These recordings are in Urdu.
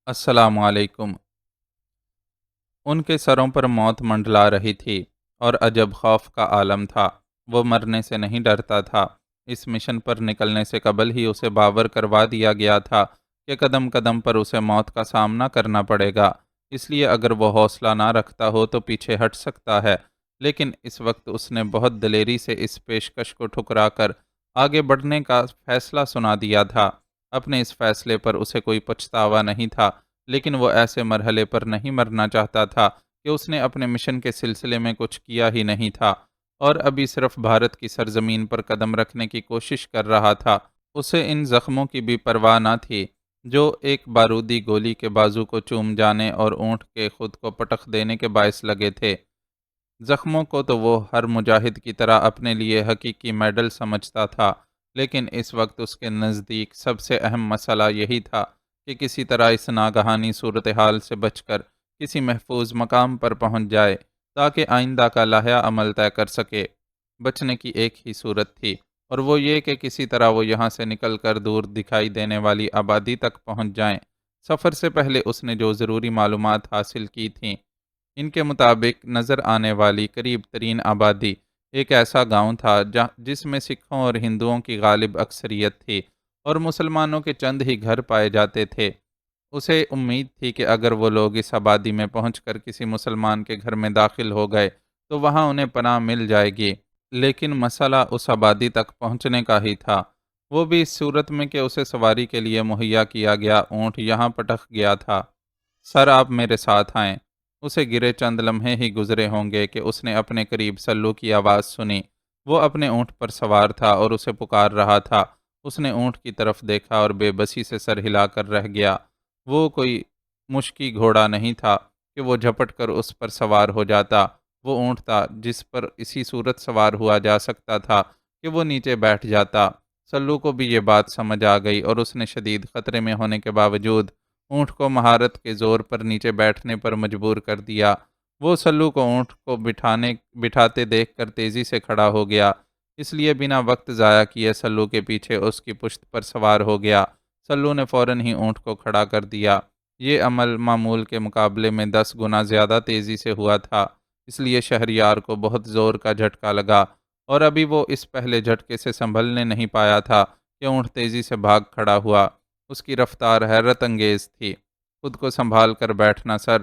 السلام علیکم۔ ان کے سروں پر موت منڈلا رہی تھی اور عجب خوف کا عالم تھا۔ وہ مرنے سے نہیں ڈرتا تھا۔ اس مشن پر نکلنے سے قبل ہی اسے باور کروا دیا گیا تھا کہ قدم قدم پر اسے موت کا سامنا کرنا پڑے گا، اس لیے اگر وہ حوصلہ نہ رکھتا ہو تو پیچھے ہٹ سکتا ہے۔ لیکن اس وقت اس نے بہت دلیری سے اس پیشکش کو ٹھکرا کر آگے بڑھنے کا فیصلہ سنا دیا تھا۔ اپنے اس فیصلے پر اسے کوئی پچھتاوا نہیں تھا، لیکن وہ ایسے مرحلے پر نہیں مرنا چاہتا تھا کہ اس نے اپنے مشن کے سلسلے میں کچھ کیا ہی نہیں تھا اور ابھی صرف بھارت کی سرزمین پر قدم رکھنے کی کوشش کر رہا تھا۔ اسے ان زخموں کی بھی پرواہ نہ تھی جو ایک بارودی گولی کے بازو کو چوم جانے اور اونٹ کے خود کو پٹخ دینے کے باعث لگے تھے۔ زخموں کو تو وہ ہر مجاہد کی طرح اپنے لیے حقیقی میڈل سمجھتا تھا، لیکن اس وقت اس کے نزدیک سب سے اہم مسئلہ یہی تھا کہ کسی طرح اس ناگہانی صورتحال سے بچ کر کسی محفوظ مقام پر پہنچ جائے تاکہ آئندہ کا لائحہ عمل طے کر سکے۔ بچنے کی ایک ہی صورت تھی اور وہ یہ کہ کسی طرح وہ یہاں سے نکل کر دور دکھائی دینے والی آبادی تک پہنچ جائیں۔ سفر سے پہلے اس نے جو ضروری معلومات حاصل کی تھیں، ان کے مطابق نظر آنے والی قریب ترین آبادی ایک ایسا گاؤں تھا جس میں سکھوں اور ہندوؤں کی غالب اکثریت تھی اور مسلمانوں کے چند ہی گھر پائے جاتے تھے۔ اسے امید تھی کہ اگر وہ لوگ اس آبادی میں پہنچ کر کسی مسلمان کے گھر میں داخل ہو گئے تو وہاں انہیں پناہ مل جائے گی، لیکن مسئلہ اس آبادی تک پہنچنے کا ہی تھا، وہ بھی اس صورت میں کہ اسے سواری کے لیے مہیا کیا گیا اونٹ یہاں پٹک گیا تھا۔ سر آپ میرے ساتھ آئیں۔ اسے گرے چند لمحے ہی گزرے ہوں گے کہ اس نے اپنے قریب سلو کی آواز سنی۔ وہ اپنے اونٹ پر سوار تھا اور اسے پکار رہا تھا۔ اس نے اونٹ کی طرف دیکھا اور بے بسی سے سر ہلا کر رہ گیا۔ وہ کوئی مشکی گھوڑا نہیں تھا کہ وہ جھپٹ کر اس پر سوار ہو جاتا۔ وہ اونٹ تھا جس پر اسی صورت سوار ہوا جا سکتا تھا کہ وہ نیچے بیٹھ جاتا۔ سلو کو بھی یہ بات سمجھ آ گئی اور اس نے شدید خطرے میں ہونے کے باوجود اونٹ کو مہارت کے زور پر نیچے بیٹھنے پر مجبور کر دیا۔ وہ سلو کو اونٹ کو بٹھاتے دیکھ کر تیزی سے کھڑا ہو گیا، اس لیے بنا وقت ضائع کیے سلو کے پیچھے اس کی پشت پر سوار ہو گیا۔ سلو نے فوراً ہی اونٹ کو کھڑا کر دیا۔ یہ عمل معمول کے مقابلے میں 10 گنا زیادہ تیزی سے ہوا تھا، اس لیے شہریار کو بہت زور کا جھٹکا لگا اور ابھی وہ اس پہلے جھٹکے سے سنبھلنے نہیں پایا تھا کہ اونٹ تیزی سے بھاگ کھڑا ہوا۔ اس کی رفتار حیرت انگیز تھی۔ خود کو سنبھال کر بیٹھنا سر،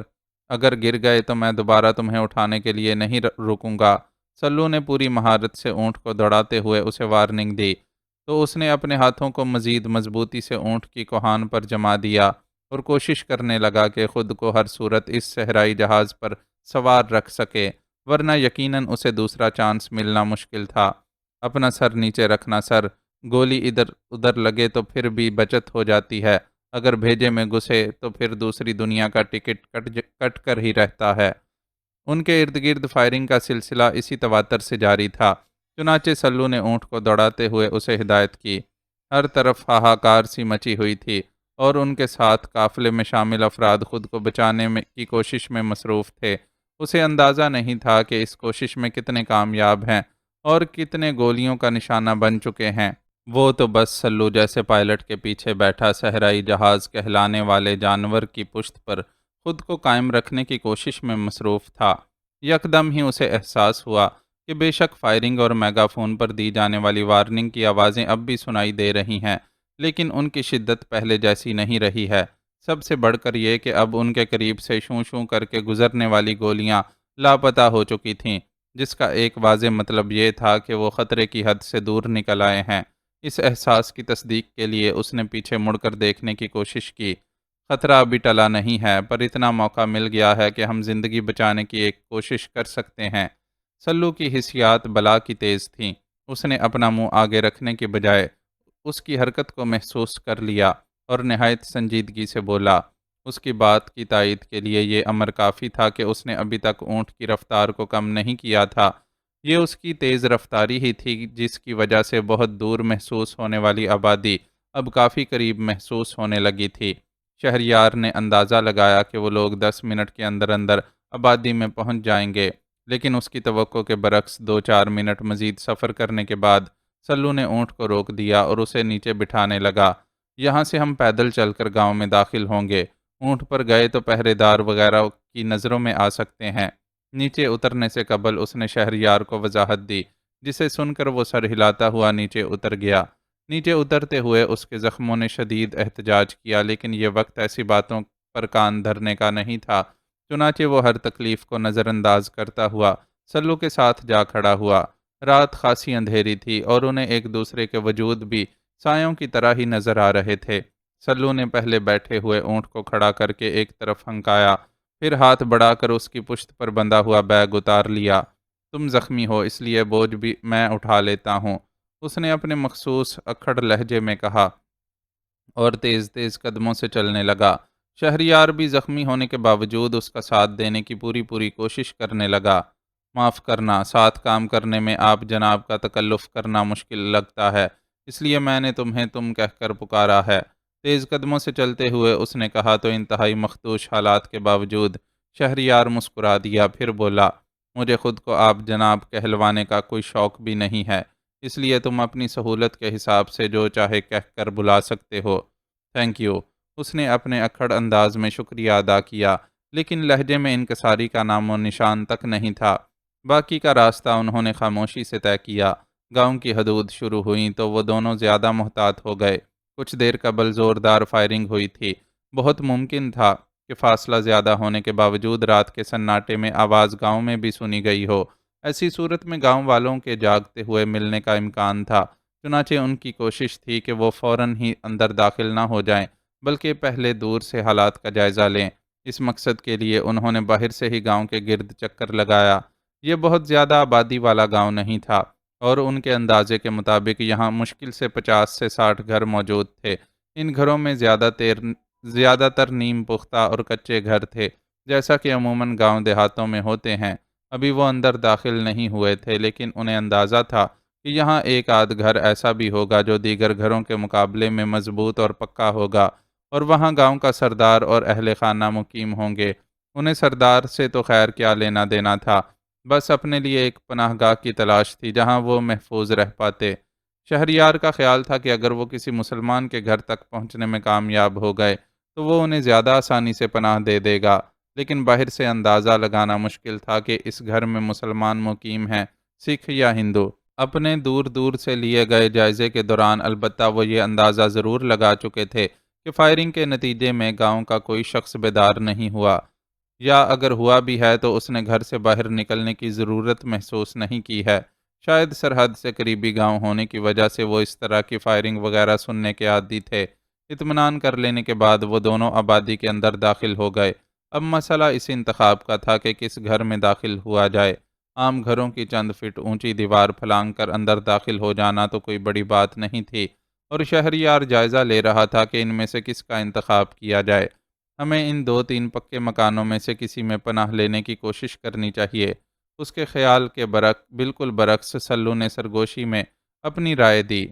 اگر گر گئے تو میں دوبارہ تمہیں اٹھانے کے لیے نہیں رکوں گا۔ سلو نے پوری مہارت سے اونٹ کو دوڑاتے ہوئے اسے وارننگ دی، تو اس نے اپنے ہاتھوں کو مزید مضبوطی سے اونٹ کی کوہان پر جما دیا اور کوشش کرنے لگا کہ خود کو ہر صورت اس صحرائی جہاز پر سوار رکھ سکے، ورنہ یقیناً اسے دوسرا چانس ملنا مشکل تھا۔ اپنا سر نیچے رکھنا سر، گولی ادھر ادھر لگے تو پھر بھی بچت ہو جاتی ہے، اگر بھیجے میں گھسے تو پھر دوسری دنیا کا ٹکٹ کٹ کر ہی رہتا ہے۔ ان کے ارد گرد فائرنگ کا سلسلہ اسی تواتر سے جاری تھا، چنانچہ سلو نے اونٹ کو دوڑاتے ہوئے اسے ہدایت کی۔ ہر طرف ہاہاکار سی مچی ہوئی تھی اور ان کے ساتھ قافلے میں شامل افراد خود کو بچانے کی کوشش میں مصروف تھے۔ اسے اندازہ نہیں تھا کہ اس کوشش میں کتنے کامیاب ہیں اور کتنے گولیوں کا نشانہ بن چکے ہیں۔ وہ تو بس سلو جیسے پائلٹ کے پیچھے بیٹھا صحرائی جہاز کہلانے والے جانور کی پشت پر خود کو قائم رکھنے کی کوشش میں مصروف تھا۔ یکدم ہی اسے احساس ہوا کہ بے شک فائرنگ اور میگا فون پر دی جانے والی وارننگ کی آوازیں اب بھی سنائی دے رہی ہیں، لیکن ان کی شدت پہلے جیسی نہیں رہی ہے۔ سب سے بڑھ کر یہ کہ اب ان کے قریب سے شوں شوں کر کے گزرنے والی گولیاں لاپتہ ہو چکی تھیں، جس کا ایک واضح مطلب یہ تھا کہ وہ خطرے کی حد سے دور نکل آئے ہیں۔ اس احساس کی تصدیق کے لیے اس نے پیچھے مڑ کر دیکھنے کی کوشش کی۔ خطرہ ابھی ٹلا نہیں ہے، پر اتنا موقع مل گیا ہے کہ ہم زندگی بچانے کی ایک کوشش کر سکتے ہیں۔ سلو کی حسیات بلا کی تیز تھیں۔ اس نے اپنا منہ آگے رکھنے کی بجائے اس کی حرکت کو محسوس کر لیا اور نہایت سنجیدگی سے بولا۔ اس کی بات کی تائید کے لیے یہ امر کافی تھا کہ اس نے ابھی تک اونٹ کی رفتار کو کم نہیں کیا تھا۔ یہ اس کی تیز رفتاری ہی تھی جس کی وجہ سے بہت دور محسوس ہونے والی آبادی اب کافی قریب محسوس ہونے لگی تھی۔ شہریار نے اندازہ لگایا کہ وہ لوگ 10 منٹ کے اندر اندر آبادی میں پہنچ جائیں گے، لیکن اس کی توقع کے برعکس 2-4 منٹ مزید سفر کرنے کے بعد سلو نے اونٹ کو روک دیا اور اسے نیچے بٹھانے لگا۔ یہاں سے ہم پیدل چل کر گاؤں میں داخل ہوں گے، اونٹ پر گئے تو پہرے دار وغیرہ کی نظروں میں آ سکتے ہیں۔ نیچے اترنے سے قبل اس نے شہریار کو وضاحت دی، جسے سن کر وہ سر ہلاتا ہوا نیچے اتر گیا۔ نیچے اترتے ہوئے اس کے زخموں نے شدید احتجاج کیا، لیکن یہ وقت ایسی باتوں پر کان دھرنے کا نہیں تھا۔ چنانچہ وہ ہر تکلیف کو نظر انداز کرتا ہوا سلو کے ساتھ جا کھڑا ہوا۔ رات خاصی اندھیری تھی اور انہیں ایک دوسرے کے وجود بھی سایوں کی طرح ہی نظر آ رہے تھے۔ سلو نے پہلے بیٹھے ہوئے اونٹ کو کھڑا کر کے ایک طرف ہنکایا، پھر ہاتھ بڑھا کر اس کی پشت پر بندھا ہوا بیگ اتار لیا۔ تم زخمی ہو، اس لیے بوجھ بھی میں اٹھا لیتا ہوں، اس نے اپنے مخصوص اکھڑ لہجے میں کہا اور تیز تیز قدموں سے چلنے لگا۔ شہریار بھی زخمی ہونے کے باوجود اس کا ساتھ دینے کی پوری کوشش کرنے لگا۔ معاف کرنا، ساتھ کام کرنے میں آپ جناب کا تکلف کرنا مشکل لگتا ہے، اس لیے میں نے تمہیں تم کہہ کر پکارا ہے، تیز قدموں سے چلتے ہوئے اس نے کہا تو انتہائی مخدوش حالات کے باوجود شہریار مسکرا دیا، پھر بولا، مجھے خود کو آپ جناب کہلوانے کا کوئی شوق بھی نہیں ہے، اس لیے تم اپنی سہولت کے حساب سے جو چاہے کہہ کر بلا سکتے ہو۔ Thank you. اس نے اپنے اکھڑ انداز میں شکریہ ادا کیا، لیکن لہجے میں انکساری کا نام و نشان تک نہیں تھا۔ باقی کا راستہ انہوں نے خاموشی سے طے کیا۔ گاؤں کی حدود شروع ہوئیں تو وہ دونوں زیادہ محتاط ہو گئے۔ کچھ دیر قبل زوردار فائرنگ ہوئی تھی۔ بہت ممکن تھا کہ فاصلہ زیادہ ہونے کے باوجود رات کے سناٹے میں آواز گاؤں میں بھی سنی گئی ہو۔ ایسی صورت میں گاؤں والوں کے جاگتے ہوئے ملنے کا امکان تھا۔ چنانچہ ان کی کوشش تھی کہ وہ فوراً ہی اندر داخل نہ ہو جائیں، بلکہ پہلے دور سے حالات کا جائزہ لیں۔ اس مقصد کے لیے انہوں نے باہر سے ہی گاؤں کے گرد چکر لگایا۔ یہ بہت زیادہ آبادی والا گاؤں نہیں تھا اور ان کے اندازے کے مطابق یہاں مشکل سے 50 سے 60 گھر موجود تھے۔ ان گھروں میں زیادہ تر نیم پختہ اور کچے گھر تھے، جیسا کہ عموماً گاؤں دیہاتوں میں ہوتے ہیں۔ ابھی وہ اندر داخل نہیں ہوئے تھے، لیکن انہیں اندازہ تھا کہ یہاں ایک آدھ گھر ایسا بھی ہوگا جو دیگر گھروں کے مقابلے میں مضبوط اور پکا ہوگا، اور وہاں گاؤں کا سردار اور اہل خانہ مقیم ہوں گے۔ انہیں سردار سے تو خیر کیا لینا دینا تھا، بس اپنے لیے ایک پناہ گاہ کی تلاش تھی جہاں وہ محفوظ رہ پاتے۔ شہریار کا خیال تھا کہ اگر وہ کسی مسلمان کے گھر تک پہنچنے میں کامیاب ہو گئے تو وہ انہیں زیادہ آسانی سے پناہ دے دے گا، لیکن باہر سے اندازہ لگانا مشکل تھا کہ اس گھر میں مسلمان مقیم ہیں، سکھ یا ہندو۔ اپنے دور دور سے لیے گئے جائزے کے دوران البتہ وہ یہ اندازہ ضرور لگا چکے تھے کہ فائرنگ کے نتیجے میں گاؤں کا کوئی شخص بیدار نہیں ہوا، یا اگر ہوا بھی ہے تو اس نے گھر سے باہر نکلنے کی ضرورت محسوس نہیں کی ہے۔ شاید سرحد سے قریبی گاؤں ہونے کی وجہ سے وہ اس طرح کی فائرنگ وغیرہ سننے کے عادی تھے۔ اطمینان کر لینے کے بعد وہ دونوں آبادی کے اندر داخل ہو گئے۔ اب مسئلہ اس انتخاب کا تھا کہ کس گھر میں داخل ہوا جائے۔ عام گھروں کی چند فٹ اونچی دیوار پھلانگ کر اندر داخل ہو جانا تو کوئی بڑی بات نہیں تھی، اور شہریار جائزہ لے رہا تھا کہ ان میں سے کس کا انتخاب کیا جائے۔ ہمیں ان 2-3 پکے مکانوں میں سے کسی میں پناہ لینے کی کوشش کرنی چاہیے، اس کے خیال کے بالکل برعکس سلو نے سرگوشی میں اپنی رائے دی۔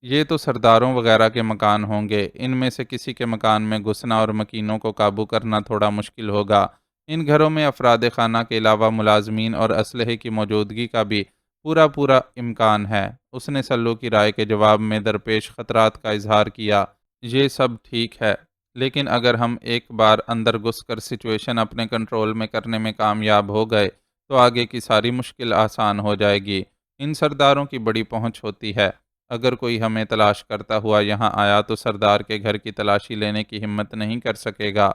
یہ تو سرداروں وغیرہ کے مکان ہوں گے، ان میں سے کسی کے مکان میں گھسنا اور مکینوں کو قابو کرنا تھوڑا مشکل ہوگا۔ ان گھروں میں افراد خانہ کے علاوہ ملازمین اور اسلحے کی موجودگی کا بھی پورا امکان ہے۔ اس نے سلو کی رائے کے جواب میں درپیش خطرات کا اظہار کیا۔ یہ سب ٹھیک ہے، لیکن اگر ہم ایک بار اندر گھس کر سچویشن اپنے کنٹرول میں کرنے میں کامیاب ہو گئے تو آگے کی ساری مشکل آسان ہو جائے گی۔ ان سرداروں کی بڑی پہنچ ہوتی ہے۔ اگر کوئی ہمیں تلاش کرتا ہوا یہاں آیا تو سردار کے گھر کی تلاشی لینے کی ہمت نہیں کر سکے گا۔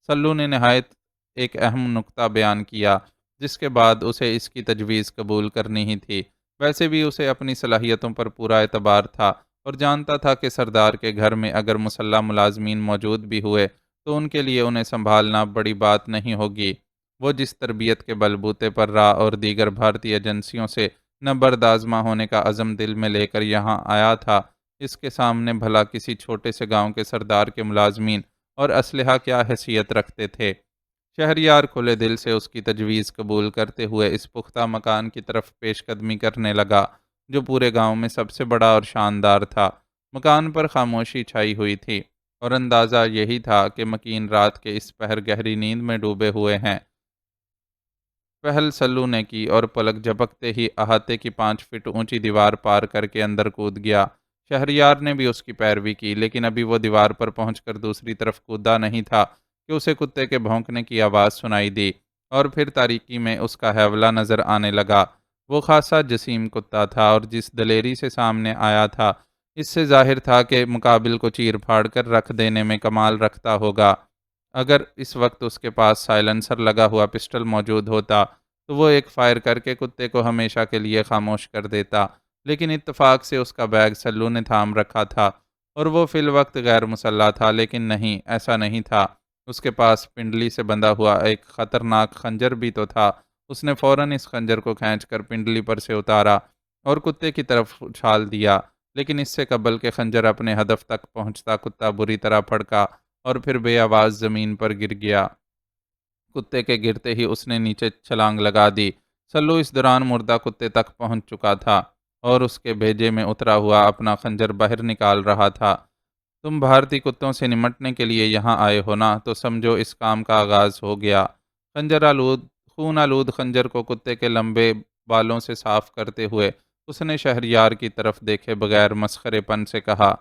سلو نے نہایت ایک اہم نکتہ بیان کیا، جس کے بعد اسے اس کی تجویز قبول کرنی ہی تھی۔ ویسے بھی اسے اپنی صلاحیتوں پر پورا اعتبار تھا اور جانتا تھا کہ سردار کے گھر میں اگر مسلح ملازمین موجود بھی ہوئے تو ان کے لیے انہیں سنبھالنا بڑی بات نہیں ہوگی۔ وہ جس تربیت کے بلبوتے پر را اور دیگر بھارتی ایجنسیوں سے نبرد آزما ہونے کا عزم دل میں لے کر یہاں آیا تھا، اس کے سامنے بھلا کسی چھوٹے سے گاؤں کے سردار کے ملازمین اور اسلحہ کیا حیثیت رکھتے تھے۔ شہریار کھلے دل سے اس کی تجویز قبول کرتے ہوئے اس پختہ مکان کی طرف پیش قدمی کرنے لگا جو پورے گاؤں میں سب سے بڑا اور شاندار تھا۔ مکان پر خاموشی چھائی ہوئی تھی اور اندازہ یہی تھا کہ مکین رات کے اس پہر گہری نیند میں ڈوبے ہوئے ہیں۔ پہل سلو نے کی اور پلک جھپکتے ہی احاطے کی 5 فٹ اونچی دیوار پار کر کے اندر کود گیا۔ شہریار نے بھی اس کی پیروی کی، لیکن ابھی وہ دیوار پر پہنچ کر دوسری طرف کودا نہیں تھا کہ اسے کتے کے بھونکنے کی آواز سنائی دی، اور پھر تاریکی میں اس کا ہیولہ نظر آنے لگا۔ وہ خاصا جسیم کتا تھا، اور جس دلیری سے سامنے آیا تھا، اس سے ظاہر تھا کہ مقابل کو چیر پھاڑ کر رکھ دینے میں کمال رکھتا ہوگا۔ اگر اس وقت اس کے پاس سائلنسر لگا ہوا پسٹل موجود ہوتا تو وہ ایک فائر کر کے کتے کو ہمیشہ کے لیے خاموش کر دیتا، لیکن اتفاق سے اس کا بیگ سلو نے تھام رکھا تھا اور وہ فی الوقت غیر مسلح تھا، لیکن نہیں، ایسا نہیں تھا۔ اس کے پاس پنڈلی سے بندھا ہوا ایک خطرناک خنجر بھی تو تھا۔ اس نے فوراً اس خنجر کو کھینچ کر پنڈلی پر سے اتارا اور کتے کی طرف اچھال دیا، لیکن اس سے قبل کہ خنجر اپنے ہدف تک پہنچتا، کتا بری طرح پھڑکا اور پھر بے آواز زمین پر گر گیا۔ کتے کے گرتے ہی اس نے نیچے چھلانگ لگا دی۔ سلو اس دوران مردہ کتے تک پہنچ چکا تھا اور اس کے بھیجے میں اترا ہوا اپنا خنجر باہر نکال رہا تھا۔ تم بھارتی کتوں سے نمٹنے کے لیے یہاں آئے ہو نا، تو سمجھو اس کام کا آغاز ہو گیا۔ خون آلود خنجر کو کتے کے لمبے بالوں سے صاف کرتے ہوئے اس نے شہریار کی طرف دیکھے بغیر مسخرے پن سے کہا۔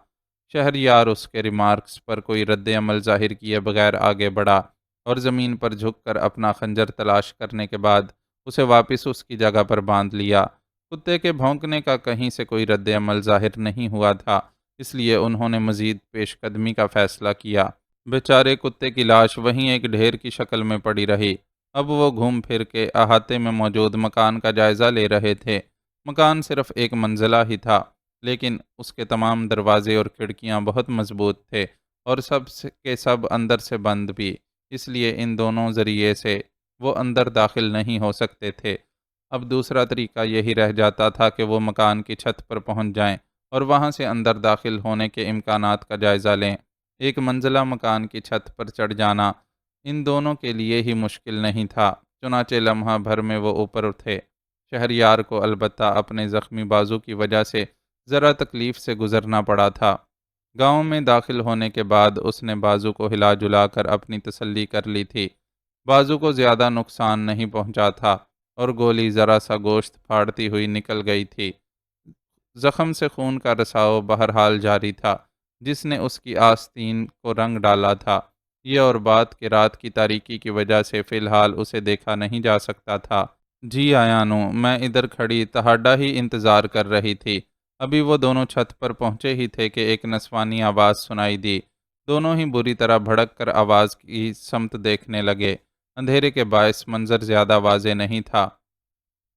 شہریار اس کے ریمارکس پر کوئی رد عمل ظاہر کیے بغیر آگے بڑھا اور زمین پر جھک کر اپنا خنجر تلاش کرنے کے بعد اسے واپس اس کی جگہ پر باندھ لیا۔ کتے کے بھونکنے کا کہیں سے کوئی رد عمل ظاہر نہیں ہوا تھا، اس لیے انہوں نے مزید پیش قدمی کا فیصلہ کیا۔ بیچارے کتے کی لاش وہیں ایک ڈھیر کی شکل میں پڑی رہی۔ اب وہ گھوم پھر کے احاطے میں موجود مکان کا جائزہ لے رہے تھے۔ مکان صرف ایک منزلہ ہی تھا، لیکن اس کے تمام دروازے اور کھڑکیاں بہت مضبوط تھے اور سب اندر سے بند بھی، اس لیے ان دونوں ذریعے سے وہ اندر داخل نہیں ہو سکتے تھے۔ اب دوسرا طریقہ یہی رہ جاتا تھا کہ وہ مکان کی چھت پر پہنچ جائیں اور وہاں سے اندر داخل ہونے کے امکانات کا جائزہ لیں۔ ایک منزلہ مکان کی چھت پر چڑھ جانا ان دونوں کے لیے ہی مشکل نہیں تھا، چنانچہ لمحہ بھر میں وہ اوپر اٹھے۔ شہریار کو البتہ اپنے زخمی بازو کی وجہ سے ذرا تکلیف سے گزرنا پڑا تھا۔ گاؤں میں داخل ہونے کے بعد اس نے بازو کو ہلا جلا کر اپنی تسلی کر لی تھی۔ بازو کو زیادہ نقصان نہیں پہنچا تھا اور گولی ذرا سا گوشت پھاڑتی ہوئی نکل گئی تھی۔ زخم سے خون کا رساؤ بہرحال جاری تھا، جس نے اس کی آستین کو رنگ ڈالا تھا۔ یہ اور بات کہ رات کی تاریکی کی وجہ سے فی الحال اسے دیکھا نہیں جا سکتا تھا۔ جی آیا نو، میں ادھر کھڑی تہاڈا ہی انتظار کر رہی تھی۔ ابھی وہ دونوں چھت پر پہنچے ہی تھے کہ ایک نسوانی آواز سنائی دی۔ دونوں ہی بری طرح بھڑک کر آواز کی سمت دیکھنے لگے۔ اندھیرے کے باعث منظر زیادہ واضح نہیں تھا،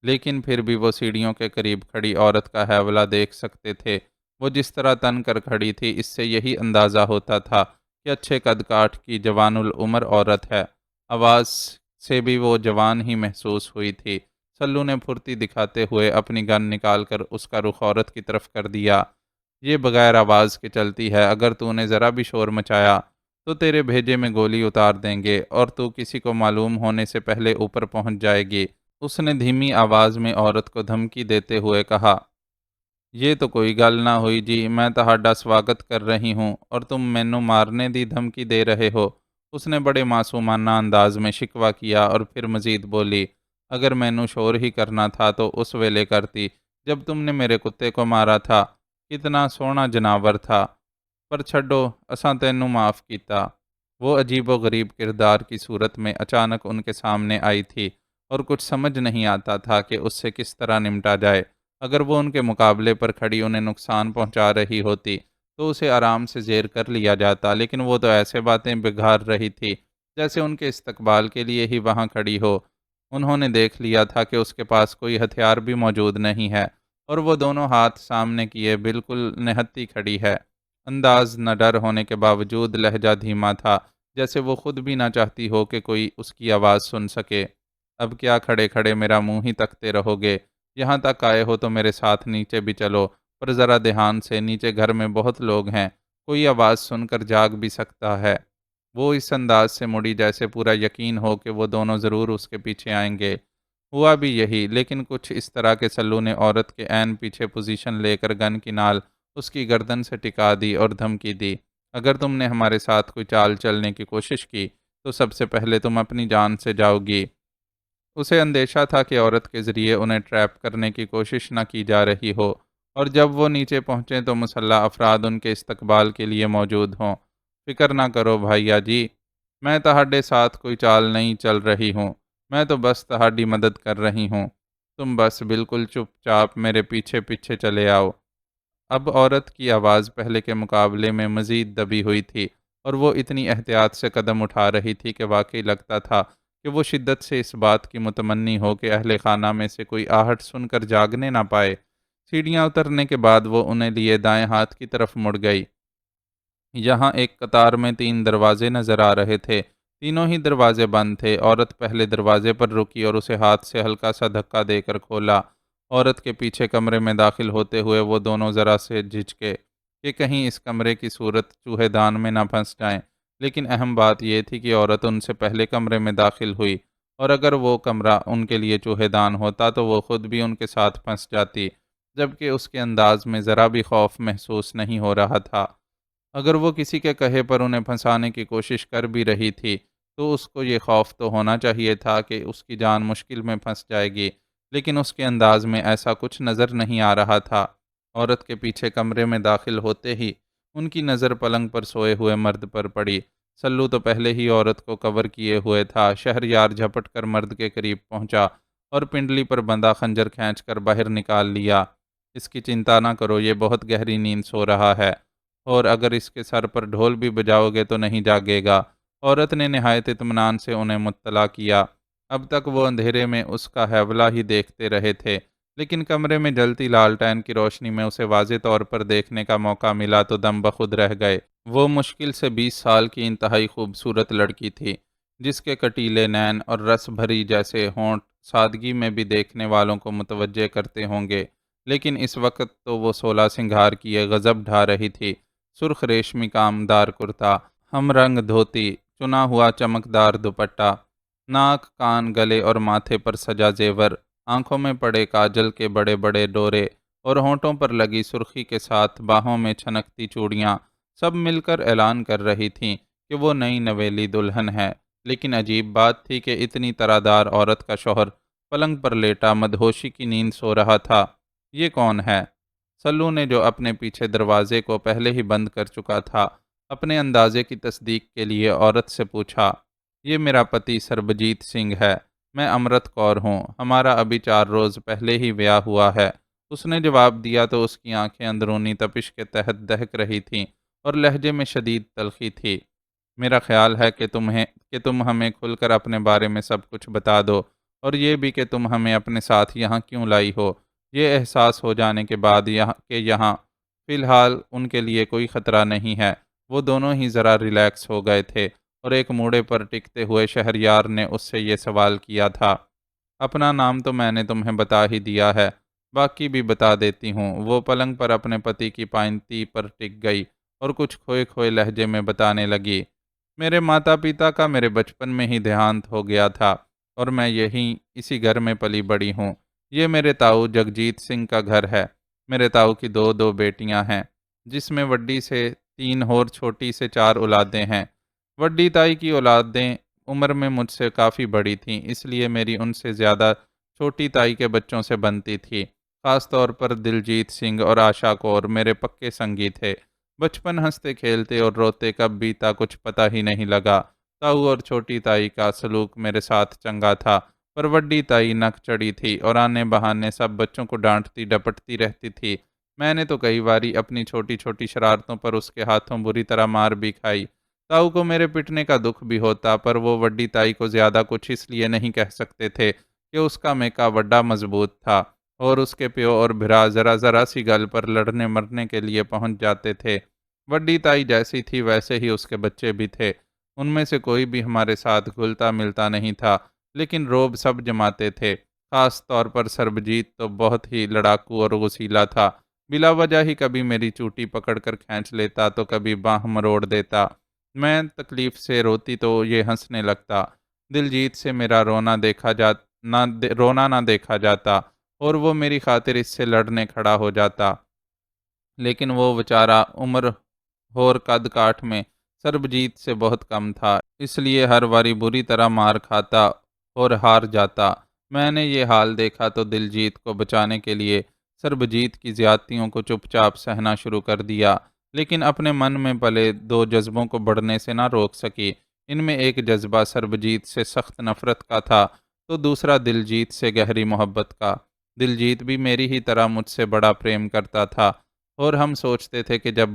لیکن پھر بھی وہ سیڑھیوں کے قریب کھڑی عورت کا ہیولہ دیکھ سکتے تھے۔ وہ جس طرح تن کر کھڑی تھی، اس سے یہی اندازہ ہوتا تھا کہ اچھے قد کاٹ کی جوان العمر عورت ہے۔ آواز سے بھی وہ جوان ہی محسوس ہوئی تھی۔ سلو نے پھرتی دکھاتے ہوئے اپنی گن نکال کر اس کا رخ عورت کی طرف کر دیا۔ یہ بغیر آواز کے چلتی ہے، اگر تو نے ذرا بھی شور مچایا تو تیرے بھیجے میں گولی اتار دیں گے اور تو کسی کو معلوم ہونے سے پہلے اوپر پہنچ جائے گی۔ اس نے دھیمی آواز میں عورت کو دھمکی دیتے ہوئے کہا۔ یہ تو کوئی گل نہ ہوئی جی، میں تہاڈا سواگت کر رہی ہوں اور تم مینوں مارنے دی دھمکی دے رہے ہو۔ اس نے بڑے معصومانہ انداز میں شکوہ کیا اور پھر مزید بولی، اگر مینوں شور ہی کرنا تھا تو اس ویلے کرتی جب تم نے میرے کتے کو مارا تھا۔ کتنا سونا جناور تھا، پر چھڈو، اساں تینوں معاف کیتا۔ وہ عجیب و غریب کردار کی صورت میں اچانک ان کے سامنے آئی تھی اور کچھ سمجھ نہیں آتا تھا کہ اس سے کس طرح نمٹا جائے۔ اگر وہ ان کے مقابلے پر کھڑی انہیں نقصان پہنچا رہی ہوتی تو اسے آرام سے زیر کر لیا جاتا، لیکن وہ تو ایسے باتیں بگھار رہی تھی جیسے ان کے استقبال کے لیے ہی وہاں کھڑی ہو۔ انہوں نے دیکھ لیا تھا کہ اس کے پاس کوئی ہتھیار بھی موجود نہیں ہے اور وہ دونوں ہاتھ سامنے کیے بالکل نہتی کھڑی ہے۔ انداز نہ ڈر ہونے کے باوجود لہجہ دھیما تھا، جیسے وہ خود بھی نہ چاہتی ہو کہ کوئی اس کی آواز سن سکے۔ اب کیا کھڑے کھڑے میرا منہ ہی تکتے رہو گے؟ یہاں تک آئے ہو تو میرے ساتھ نیچے بھی چلو، پر ذرا دھیان سے، نیچے گھر میں بہت لوگ ہیں، کوئی آواز سن کر جاگ بھی سکتا ہے۔ وہ اس انداز سے مڑی جیسے پورا یقین ہو کہ وہ دونوں ضرور اس کے پیچھے آئیں گے۔ ہوا بھی یہی، لیکن کچھ اس طرح کہ سلو نے عورت کے عین پیچھے پوزیشن لے کر گن کی نال اس کی گردن سے ٹکا دی اور دھمکی دی، اگر تم نے ہمارے ساتھ کوئی چال چلنے کی کوشش کی تو سب سے پہلے تم اپنی جان سے جاؤ گی۔ اسے اندیشہ تھا کہ عورت کے ذریعے انہیں ٹریپ کرنے کی کوشش نہ کی جا رہی ہو۔ اور جب وہ نیچے پہنچیں تو مسلح افراد ان کے استقبال کے لیے موجود ہوں۔ فکر نہ کرو بھائیا جی، میں تہاڈے ساتھ کوئی چال نہیں چل رہی ہوں، میں تو بس تہاڈی مدد کر رہی ہوں، تم بس بالکل چپ چاپ میرے پیچھے پیچھے چلے آؤ۔ اب عورت کی آواز پہلے کے مقابلے میں مزید دبی ہوئی تھی، اور وہ اتنی احتیاط سے قدم اٹھا رہی تھی کہ واقعی لگتا تھا کہ وہ شدت سے اس بات کی متمنی ہو کہ اہل خانہ میں سے کوئی آہٹ سن کر جاگنے نہ پائے۔ سیڑھیاں اترنے کے بعد وہ انہیں لیے دائیں ہاتھ کی طرف مڑ گئی۔ یہاں ایک قطار میں 3 دروازے نظر آ رہے تھے، تینوں ہی دروازے بند تھے۔ عورت پہلے دروازے پر رکی اور اسے ہاتھ سے ہلکا سا دھکا دے کر کھولا۔ عورت کے پیچھے کمرے میں داخل ہوتے ہوئے وہ دونوں ذرا سے جھجکے کہ کہیں اس کمرے کی صورت چوہے دان میں نہ پھنس جائیں، لیکن اہم بات یہ تھی کہ عورت ان سے پہلے کمرے میں داخل ہوئی، اور اگر وہ کمرہ ان کے لیے چوہے دان ہوتا تو وہ خود بھی ان کے ساتھ پھنس جاتی، جبکہ اس کے انداز میں ذرا بھی خوف محسوس نہیں ہو رہا تھا۔ اگر وہ کسی کے کہے پر انہیں پھنسانے کی کوشش کر بھی رہی تھی تو اس کو یہ خوف تو ہونا چاہیے تھا کہ اس کی جان مشکل میں پھنس جائے گی، لیکن اس کے انداز میں ایسا کچھ نظر نہیں آ رہا تھا۔ عورت کے پیچھے کمرے میں داخل ہوتے ہی ان کی نظر پلنگ پر سوئے ہوئے مرد پر پڑی۔ سلو تو پہلے ہی عورت کو کور کیے ہوئے تھا۔ شہریار جھپٹ کر مرد کے قریب پہنچا اور پنڈلی پر بندھا خنجر کھینچ کر باہر نکال لیا۔ اس کی چنتا نہ کرو، یہ بہت گہری نیند سو رہا ہے، اور اگر اس کے سر پر ڈھول بھی بجاؤ گے تو نہیں جاگے گا۔ عورت نے نہایت اطمینان سے انہیں مطلع کیا۔ اب تک وہ اندھیرے میں اس کا ہیولہ ہی دیکھتے رہے تھے، لیکن کمرے میں جلتی لالٹین کی روشنی میں اسے واضح طور پر دیکھنے کا موقع ملا تو دم بخود رہ گئے۔ وہ مشکل سے 20 سال کی انتہائی خوبصورت لڑکی تھی، جس کے کٹیلے نین اور رس بھری جیسے ہونٹ سادگی میں بھی دیکھنے والوں کو متوجہ کرتے ہوں گے، لیکن اس وقت تو وہ 16 سنگھار کیے غضب ڈھا رہی تھی۔ سرخ ریشمی کامدار کرتا، ہم رنگ دھوتی، چنا ہوا چمکدار دوپٹہ، ناک کان گلے اور ماتھے پر سجا زیور، آنکھوں میں پڑے کاجل کے بڑے بڑے ڈورے، اور ہونٹوں پر لگی سرخی کے ساتھ باہوں میں چھنکتی چوڑیاں، سب مل کر اعلان کر رہی تھیں کہ وہ نئی نویلی دلہن ہے۔ لیکن عجیب بات تھی کہ اتنی طرح عورت کا شوہر پلنگ پر لیٹا مدہوشی کی نیند سو رہا تھا۔ یہ کون ہے؟ سلو نے، جو اپنے پیچھے دروازے کو پہلے ہی بند کر چکا تھا، اپنے اندازے کی تصدیق کے لیے عورت سے پوچھا۔ یہ میرا پتی سربجیت سنگھ ہے، میں امرت کور ہوں، ہمارا ابھی 4 روز پہلے ہی بیاہ ہوا ہے۔ اس نے جواب دیا تو اس کی آنکھیں اندرونی تپش کے تحت دہک رہی تھیں اور لہجے میں شدید تلخی تھی۔ میرا خیال ہے کہ تم ہمیں کھل کر اپنے بارے میں سب کچھ بتا دو، اور یہ بھی کہ تم ہمیں اپنے ساتھ یہاں کیوں لائی ہو۔ یہ احساس ہو جانے کے بعد یہاں فی الحال ان کے لیے کوئی خطرہ نہیں ہے۔ وہ دونوں ہی ذرا ریلیکس ہو گئے تھے، اور ایک موڑے پر ٹکتے ہوئے شہریار نے اس سے یہ سوال کیا تھا۔ اپنا نام تو میں نے تمہیں بتا ہی دیا ہے، باقی بھی بتا دیتی ہوں۔ وہ پلنگ پر اپنے پتی کی پائنتی پر ٹک گئی اور کچھ کھوئے کھوئے لہجے میں بتانے لگی۔ میرے ماتا پتا کا میرے بچپن میں ہی دیہانت ہو گیا تھا، اور میں اسی گھر میں پلی بڑی ہوں۔ یہ میرے تاؤ جگجیت سنگھ کا گھر ہے۔ میرے تاؤ کی 2 بیٹیاں ہیں، جس میں وڈی سے 3 اور چھوٹی سے 4 اولادیں ہیں۔ وڈی تائی کی اولادیں عمر میں مجھ سے کافی بڑی تھیں، اس لیے میری ان سے زیادہ چھوٹی تائی کے بچوں سے بنتی تھی۔ خاص طور پر دلجیت سنگھ اور آشا کور میرے پکے سنگی تھے۔ بچپن ہنستے کھیلتے اور روتے کب بیتا کچھ پتہ ہی نہیں لگا۔ تاؤ اور چھوٹی تائی کا سلوک میرے ساتھ چنگا تھا، پر وڈی تائی نک چڑی تھی اور آنے بہانے سب بچوں کو ڈانٹتی ڈپٹتی رہتی تھی۔ میں نے تو کئی باری اپنی چھوٹی چھوٹی شرارتوں پر اس کے ہاتھوں بری طرح مار بھی کھائی۔ تاؤ کو میرے پٹنے کا دکھ بھی ہوتا، پر وہ وڈی تائی کو زیادہ کچھ اس لیے نہیں کہہ سکتے تھے کہ اس کا میکا وڈا مضبوط تھا، اور اس کے پیو اور بھرا ذرا سی گل پر لڑنے مرنے کے لیے پہنچ جاتے تھے۔ وڈی تائی جیسی تھی ویسے ہی اس کے بچے بھی تھے، ان میں سے کوئی بھی ہمارے ساتھ گھلتا ملتا نہیں تھا، لیکن روب سب جماتے تھے۔ خاص طور پر سربجیت تو بہت ہی لڑاکو اور غسیلا تھا، بلا وجہ ہی کبھی میری چوٹی پکڑ کر کھینچ لیتا تو کبھی باہ مروڑ دیتا۔ میں تکلیف سے روتی تو یہ ہنسنے لگتا۔ دلجیت سے میرا رونا نہ دیکھا جاتا، اور وہ میری خاطر اس سے لڑنے کھڑا ہو جاتا، لیکن وہ بیچارہ عمر اور قد کاٹھ میں سربجیت سے بہت کم تھا، اس لیے ہر باری بری طرح مار کھاتا اور ہار جاتا۔ میں نے یہ حال دیکھا تو دلجیت کو بچانے کے لیے سربجیت کی زیادتیوں کو چپ چاپ سہنا شروع کر دیا، لیکن اپنے من میں پلے دو جذبوں کو بڑھنے سے نہ روک سکی۔ ان میں ایک جذبہ سربجیت سے سخت نفرت کا تھا، تو دوسرا دلجیت سے گہری محبت کا۔ دلجیت بھی میری ہی طرح مجھ سے بڑا پریم کرتا تھا، اور ہم سوچتے تھے کہ جب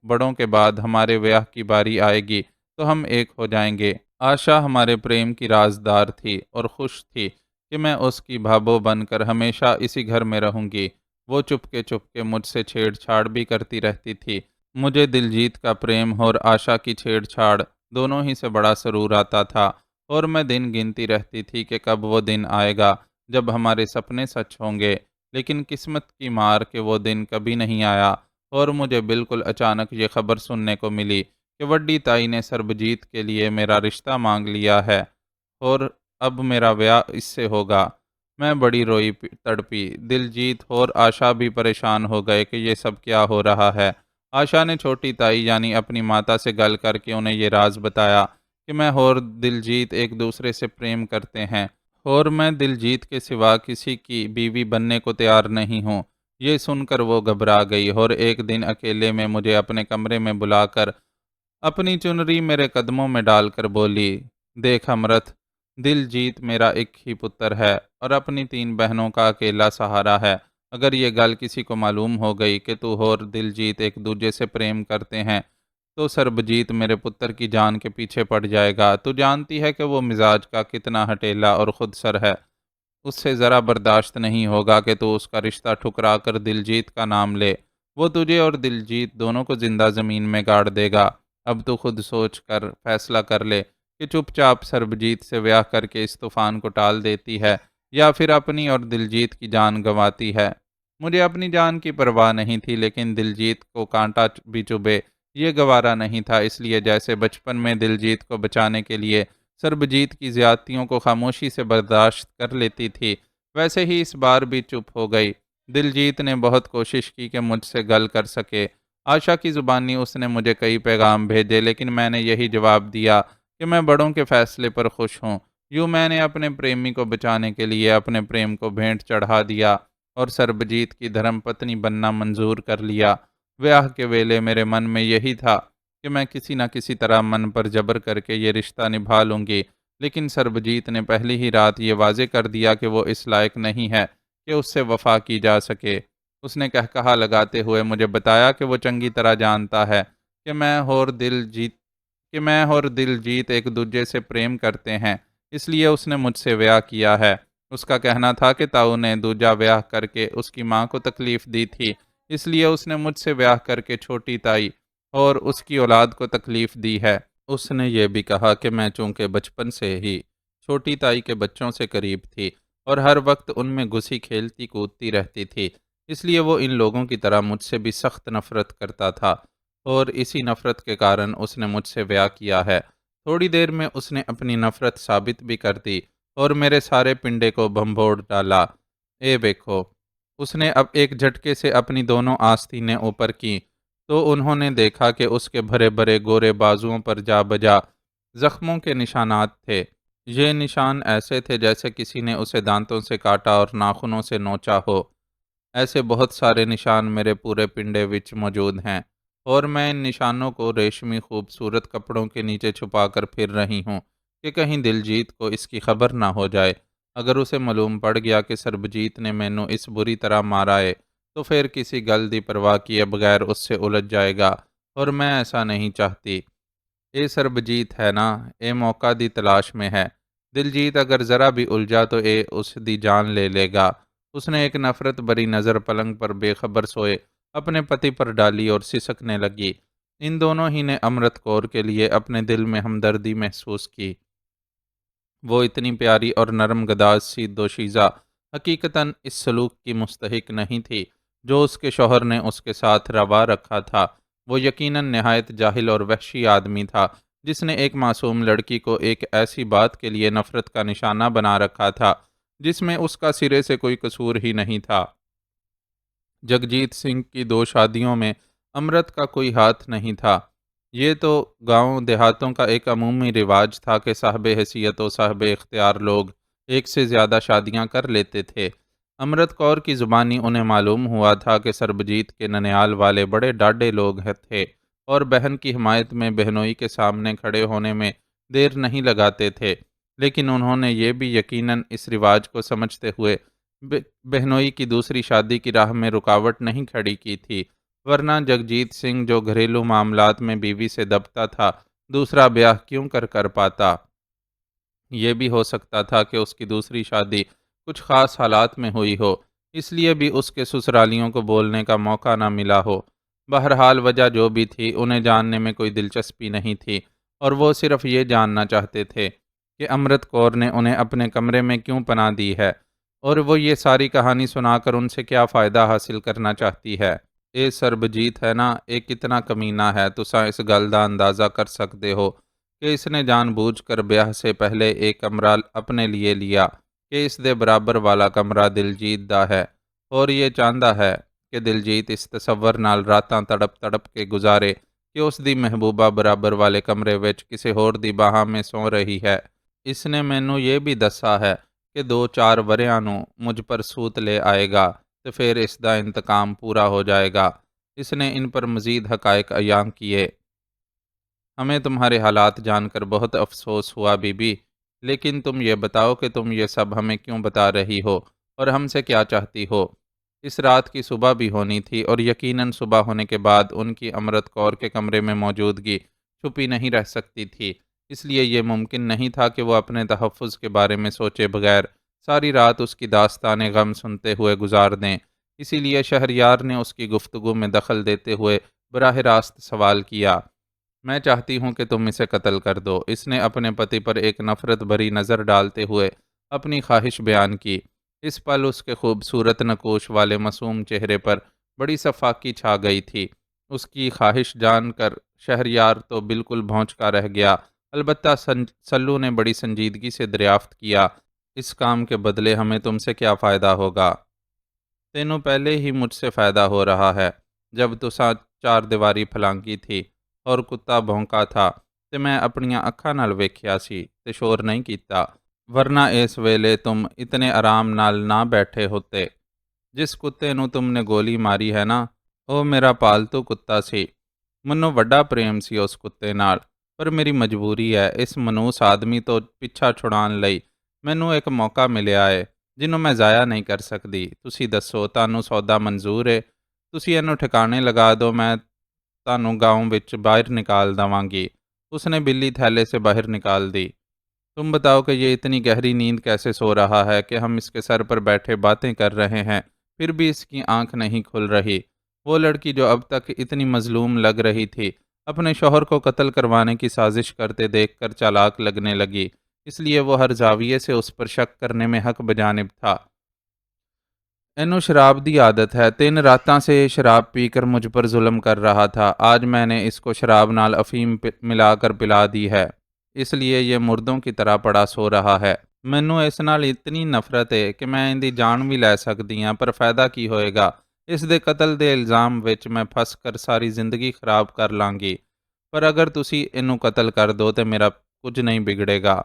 بڑوں کے بعد ہمارے بیاہ کی باری آئے گی تو ہم ایک ہو جائیں گے۔ آشا ہمارے پریم کی رازدار تھی اور خوش تھی کہ میں اس کی بھابو بن کر ہمیشہ اسی گھر میں رہوں گی۔ وہ چپ کے مجھ سے چھیڑ چھاڑ بھی کرتی رہتی تھی۔ مجھے دلجیت کا پریم اور آشا کی چھیڑ چھاڑ دونوں ہی سے بڑا سرور آتا تھا، اور میں دن گنتی رہتی تھی کہ کب وہ دن آئے گا جب ہمارے سپنے سچ ہوں گے۔ لیکن قسمت کی مار کہ وہ دن کبھی نہیں آیا، اور مجھے بالکل اچانک یہ خبر سننے کو ملی کہ وڈی تائی نے سربجیت کے لیے میرا رشتہ مانگ لیا ہے، اور اب میرا بیاہ اس سے ہوگا۔ میں بڑی روئی تڑپی۔ دلجیت اور آشا بھی پریشان ہو گئے کہ یہ سب کیا ہو رہا ہے۔ آشا نے چھوٹی تائی یعنی اپنی ماتا سے گل کر کے انہیں یہ راز بتایا کہ میں اور دلجیت ایک دوسرے سے پریم کرتے ہیں، اور میں دلجیت کے سوا کسی کی بیوی بننے کو تیار نہیں ہوں۔ یہ سن کر وہ گھبرا گئی، اور ایک دن اکیلے میں مجھے اپنے کمرے میں بلا کر اپنی چنری میرے قدموں میں ڈال کر بولی، دیکھ امرت، دلجیت میرا ایک ہی پتر ہے اور اپنی 3 بہنوں کا اکیلا سہارا ہے۔ اگر یہ گل کسی کو معلوم ہو گئی کہ تو اور دلجیت ایک دوجے سے پریم کرتے ہیں تو سربجیت میرے پتر کی جان کے پیچھے پڑ جائے گا۔ تو جانتی ہے کہ وہ مزاج کا کتنا ہٹیلا اور خود سر ہے۔ اس سے ذرا برداشت نہیں ہوگا کہ تو اس کا رشتہ ٹھکرا کر دلجیت کا نام لے۔ وہ تجھے اور دلجیت دونوں کو زندہ زمین میں گاڑ دے گا۔ اب تو خود سوچ کر فیصلہ کر لے کہ چپ چاپ سربجیت سے بیاہ کر کے اس طوفان کو ٹال دیتی ہے، یا پھر اپنی اور دلجیت کی جان گنواتی ہے۔ مجھے اپنی جان کی پرواہ نہیں تھی، لیکن دلجیت کو کانٹا بھی چبھے یہ گوارا نہیں تھا، اس لیے جیسے بچپن میں دلجیت کو بچانے کے لیے سربجیت کی زیادتیوں کو خاموشی سے برداشت کر لیتی تھی، ویسے ہی اس بار بھی چپ ہو گئی۔ دلجیت نے بہت کوشش کی کہ مجھ سے گل کر سکے۔ آشا کی زبانی اس نے مجھے کئی پیغام بھیجے، لیکن میں نے یہی جواب دیا کہ میں بڑوں کے فیصلے پر خوش ہوں۔ یوں میں نے اپنے پریمی کو بچانے کے لیے اپنے پریم کو بھینٹ چڑھا دیا اور سربجیت کی دھرم پتنی بننا منظور کر لیا۔ بیاہ کے ویلے میرے من میں یہی تھا کہ میں کسی نہ کسی طرح من پر جبر کر کے یہ رشتہ نبھا لوں گی، لیکن سربجیت نے پہلی ہی رات یہ واضح کر دیا کہ وہ اس لائق نہیں ہے کہ اس سے وفا کی جا سکے۔ اس نے کہا لگاتے ہوئے مجھے بتایا کہ وہ چنگی طرح جانتا ہے کہ میں اور دلجیت ایک دوجے سے پریم کرتے ہیں، اس لیے اس نے مجھ سے بیاہ کیا ہے۔ اس کا کہنا تھا کہ تاؤ نے دوجا بیاہ کر کے اس کی ماں کو تکلیف دی تھی، اس لیے اس نے مجھ سے بیاہ کر کے چھوٹی تائی اور اس کی اولاد کو تکلیف دی ہے۔ اس نے یہ بھی کہا کہ میں چونکہ بچپن سے ہی چھوٹی تائی کے بچوں سے قریب تھی اور ہر وقت ان میں گھسی کھیلتی کودتی رہتی تھی، اس لیے وہ ان لوگوں کی طرح مجھ سے بھی سخت نفرت کرتا تھا، اور اسی نفرت کے کارن اس نے مجھ سے بیاہ کیا ہے۔ تھوڑی دیر میں اس نے اپنی نفرت ثابت بھی کر دی اور میرے سارے پنڈے کو بھنبوڑ ڈالا۔ اے دیکھو، اس نے اب ایک جھٹکے سے اپنی دونوں آستینیں اوپر کی تو انہوں نے دیکھا کہ اس کے بھرے بھرے گورے بازوؤں پر جا بجا زخموں کے نشانات تھے۔ یہ نشان ایسے تھے جیسے کسی نے اسے دانتوں سے کاٹا اور ناخنوں سے نوچا ہو۔ ایسے بہت سارے نشان میرے پورے پنڈے وچ موجود ہیں، اور میں ان نشانوں کو ریشمی خوبصورت کپڑوں کے نیچے چھپا کر پھر رہی ہوں کہ کہیں دلجیت کو اس کی خبر نہ ہو جائے۔ اگر اسے معلوم پڑ گیا کہ سربجیت نے مینوں اس بری طرح مارا ہے تو پھر کسی گل دی پرواہ کیے بغیر اس سے الجھ جائے گا، اور میں ایسا نہیں چاہتی۔ اے سربجیت ہے نا، اے موقع دی تلاش میں ہے۔ دلجیت اگر ذرا بھی الجھا تو اے اس دی جان لے لے گا۔ اس نے ایک نفرت بری نظر پلنگ پر بے خبر سوئے اپنے پتی پر ڈالی اور سسکنے لگی۔ ان دونوں ہی نے امرت کور کے لیے اپنے دل میں ہمدردی محسوس کی۔ وہ اتنی پیاری اور نرم گداز سی دوشیزہ حقیقتاً اس سلوک کی مستحق نہیں تھی جو اس کے شوہر نے اس کے ساتھ روا رکھا تھا۔ وہ یقیناً نہایت جاہل اور وحشی آدمی تھا جس نے ایک معصوم لڑکی کو ایک ایسی بات کے لیے نفرت کا نشانہ بنا رکھا تھا جس میں اس کا سرے سے کوئی قصور ہی نہیں تھا۔ جگجیت سنگھ کی 2 شادیوں میں امرت کا کوئی ہاتھ نہیں تھا۔ یہ تو گاؤں دیہاتوں کا ایک عمومی رواج تھا کہ صاحب حیثیت و صاحب اختیار لوگ ایک سے زیادہ شادیاں کر لیتے تھے، امرت کور کی زبانی انہیں معلوم ہوا تھا کہ سربجیت کے ننیال والے بڑے ڈاڈے لوگ تھے اور بہن کی حمایت میں بہنوئی کے سامنے کھڑے ہونے میں دیر نہیں لگاتے تھے، لیکن انہوں نے یہ بھی یقیناً اس رواج کو سمجھتے ہوئے بہنوئی کی دوسری شادی کی راہ میں رکاوٹ نہیں کھڑی کی تھی، ورنہ جگجیت سنگھ جو گھریلو معاملات میں بیوی سے دبتا تھا دوسرا بیاہ کیوں کر پاتا؟ یہ بھی ہو سکتا تھا کہ اس کی دوسری شادی کچھ خاص حالات میں ہوئی ہو، اس لیے بھی اس کے سسرالیوں کو بولنے کا موقع نہ ملا ہو۔ بہرحال وجہ جو بھی تھی انہیں جاننے میں کوئی دلچسپی نہیں تھی، اور وہ صرف یہ جاننا چاہتے تھے کہ امرت کور نے انہیں اپنے کمرے میں کیوں پناہ دی ہے، اور وہ یہ ساری کہانی سنا کر ان سے کیا فائدہ حاصل کرنا چاہتی ہے۔ اے سربجیت ہے نا، اے کتنا کمینہ ہے، تساں اس گل دا اندازہ کر سکتے ہو کہ اس نے جان بوجھ کر بیاہ سے پہلے ایک کمرہ اپنے لیے لیا کہ اس دے برابر والا کمرہ دلجیت دا ہے، اور یہ چاہندا ہے کہ دلجیت اس تصور نال راتاں تڑپ تڑپ کے گزارے کہ اس دی محبوبہ برابر والے کمرے وچ کسے ہور دی باہاں میں سو رہی ہے۔ اس نے مینوں یہ بھی دسا ہے کہ 2-4 وریاں نوں مجھ پر سوت لے آئے گا تے پھر اس دا انتقام پورا ہو جائے گا۔ اس نے ان پر مزید حقائق عیاں کیے۔ ہمیں تمہارے حالات جان کر بہت افسوس ہوا بی بی، لیکن تم یہ بتاؤ کہ تم یہ سب ہمیں کیوں بتا رہی ہو اور ہم سے کیا چاہتی ہو؟ اس رات کی صبح بھی ہونی تھی اور یقیناً صبح ہونے کے بعد ان کی امرت کور کے کمرے میں موجودگی چھپی نہیں رہ سکتی تھی، اس لیے یہ ممکن نہیں تھا کہ وہ اپنے تحفظ کے بارے میں سوچے بغیر ساری رات اس کی داستان غم سنتے ہوئے گزار دیں۔ اسی لیے شہریار نے اس کی گفتگو میں دخل دیتے ہوئے براہ راست سوال کیا، میں چاہتی ہوں کہ تم اسے قتل کر دو۔ اس نے اپنے پتی پر ایک نفرت بھری نظر ڈالتے ہوئے اپنی خواہش بیان کی۔ اس پل اس کے خوبصورت نقوش والے معصوم چہرے پر بڑی صفاقی چھا گئی تھی۔ اس کی خواہش جان کر شہریار تو بالکل بھونچکا رہ گیا، البتہ سلو نے بڑی سنجیدگی سے دریافت کیا، اس کام کے بدلے ہمیں تم سے کیا فائدہ ہوگا؟ تینوں پہلے ہی مجھ سے فائدہ ہو رہا ہے۔ جب تساں چار دیواری پھلانکی تھی اور کتا بھونکا تھا تے میں اپنیاں اکھاں نال ویکھیا سی تے شور نہیں کیتا، ورنہ اس ویلے تم اتنے آرام نال نہ بیٹھے ہوتے۔ جس کتے نوں تم نے گولی ماری ہے نا، او میرا پالتو کتا سی۔ منوں وڈا پریم سی اس کتے نال، پر میری مجبوری ہے، اس منوس آدمی تو پیچھا چھڑان لئی مینوں ایک موقع ملیا ہے جنوں میں ضائع نہیں کر سکتی۔ تسی دسو، تانوں سودا منظور ہے؟ تسی اینوں ٹھکانے لگا دو، میں تانوں گاؤں وچ باہر نکال دواں گی۔ اس نے بلی تھیلے سے باہر نکال دی۔ تم بتاؤ کہ یہ اتنی گہری نیند کیسے سو رہا ہے کہ ہم اس کے سر پر بیٹھے باتیں کر رہے ہیں، پھر بھی اس کی آنکھ نہیں کھل رہی۔ وہ لڑکی جو اب تک اتنی مظلوم لگ رہی تھی، اپنے شوہر کو قتل کروانے کی سازش کرتے دیکھ کر چالاک لگنے لگی، اس لیے وہ ہر زاویے سے اس پر شک کرنے میں حق بجانب تھا۔ اینوں شراب دی عادت ہے، 3 راتاں سے یہ شراب پی کر مجھ پر ظلم کر رہا تھا، آج میں نے اس کو شراب نال افیم ملا کر پلا دی ہے، اس لیے یہ مردوں کی طرح پڑا سو رہا ہے۔ مینوں اس نال اتنی نفرت ہے کہ میں ان دی جان بھی لے سکتی ہاں، پر فائدہ کی ہوئے گا؟ اس دے قتل دے الزام وچ میں پھنس کر ساری زندگی خراب کر لاں گی، پر اگر تسی اینوں قتل کر دو تے میرا کچھ نہیں بگڑے گا۔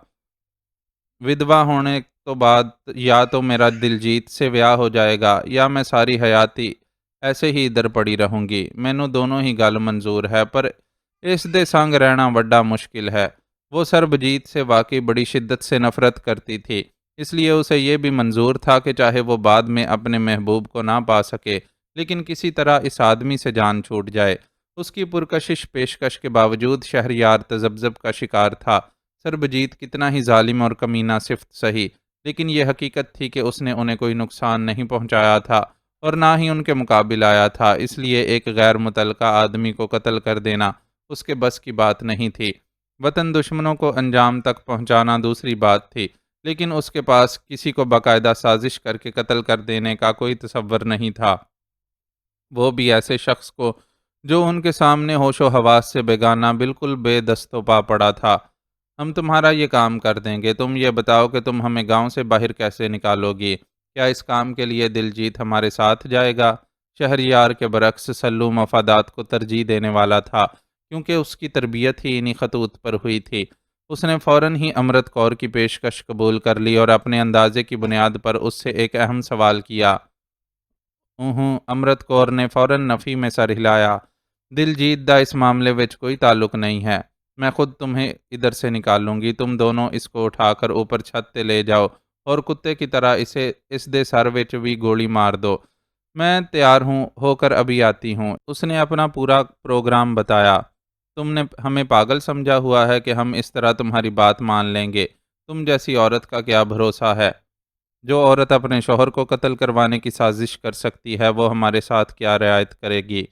ودوا ہونے تو بعد یا تو میرا دلجیت سے بیاہ ہو جائے گا یا میں ساری حیاتی ایسے ہی ادھر پڑی رہوں گی۔ مینوں دونوں ہی گل منظور ہے، پر اس دے سنگ رہنا بڑا مشکل ہے۔ وہ سربجیت سے واقعی بڑی شدت سے نفرت کرتی تھی، اس لیے اسے یہ بھی منظور تھا کہ چاہے وہ بعد میں اپنے محبوب کو نہ پا سکے، لیکن کسی طرح اس آدمی سے جان چھوٹ جائے۔ اس کی پرکشش پیشکش کے باوجود شہریار تذبذب کا شکار تھا۔ سربجیت کتنا ہی ظالم اور کمینہ صفت سہی، لیکن یہ حقیقت تھی کہ اس نے انہیں کوئی نقصان نہیں پہنچایا تھا اور نہ ہی ان کے مقابل آیا تھا، اس لیے ایک غیر متعلقہ آدمی کو قتل کر دینا اس کے بس کی بات نہیں تھی۔ وطن دشمنوں کو انجام تک پہنچانا دوسری بات تھی، لیکن اس کے پاس کسی کو باقاعدہ سازش کر کے قتل کر دینے کا کوئی تصور نہیں تھا، وہ بھی ایسے شخص کو جو ان کے سامنے ہوش و حواس سے بیگانہ، بالکل بے دست و پا پڑا تھا۔ ہم تمہارا یہ کام کر دیں گے، تم یہ بتاؤ کہ تم ہمیں گاؤں سے باہر کیسے نکالو گی؟ کیا اس کام کے لیے دلجیت ہمارے ساتھ جائے گا؟ شہریار کے برعکس سلو مفادات کو ترجیح دینے والا تھا، کیونکہ اس کی تربیت ہی انہی خطوط پر ہوئی تھی۔ اس نے فوراً ہی امرت کور کی پیشکش قبول کر لی اور اپنے اندازے کی بنیاد پر اس سے ایک اہم سوال کیا۔ امرت کور نے فوراً نفی میں سر ہلایا۔ دلجیت دا اس معاملے وچ کوئی تعلق نہیں ہے، میں خود تمہیں ادھر سے نکال لوں گی، تم دونوں اس کو اٹھا کر اوپر چھت تے لے جاؤ اور کتے کی طرح اس دے سر وچ بھی گولی مار دو، میں تیار ہو کر ابھی آتی ہوں۔ اس نے اپنا پورا پروگرام بتایا۔ تم نے ہمیں پاگل سمجھا ہوا ہے کہ ہم اس طرح تمہاری بات مان لیں گے، تم جیسی عورت کا کیا بھروسہ ہے؟ جو عورت اپنے شوہر کو قتل کروانے کی سازش کر سکتی ہے وہ ہمارے ساتھ کیا رعایت کرے گی؟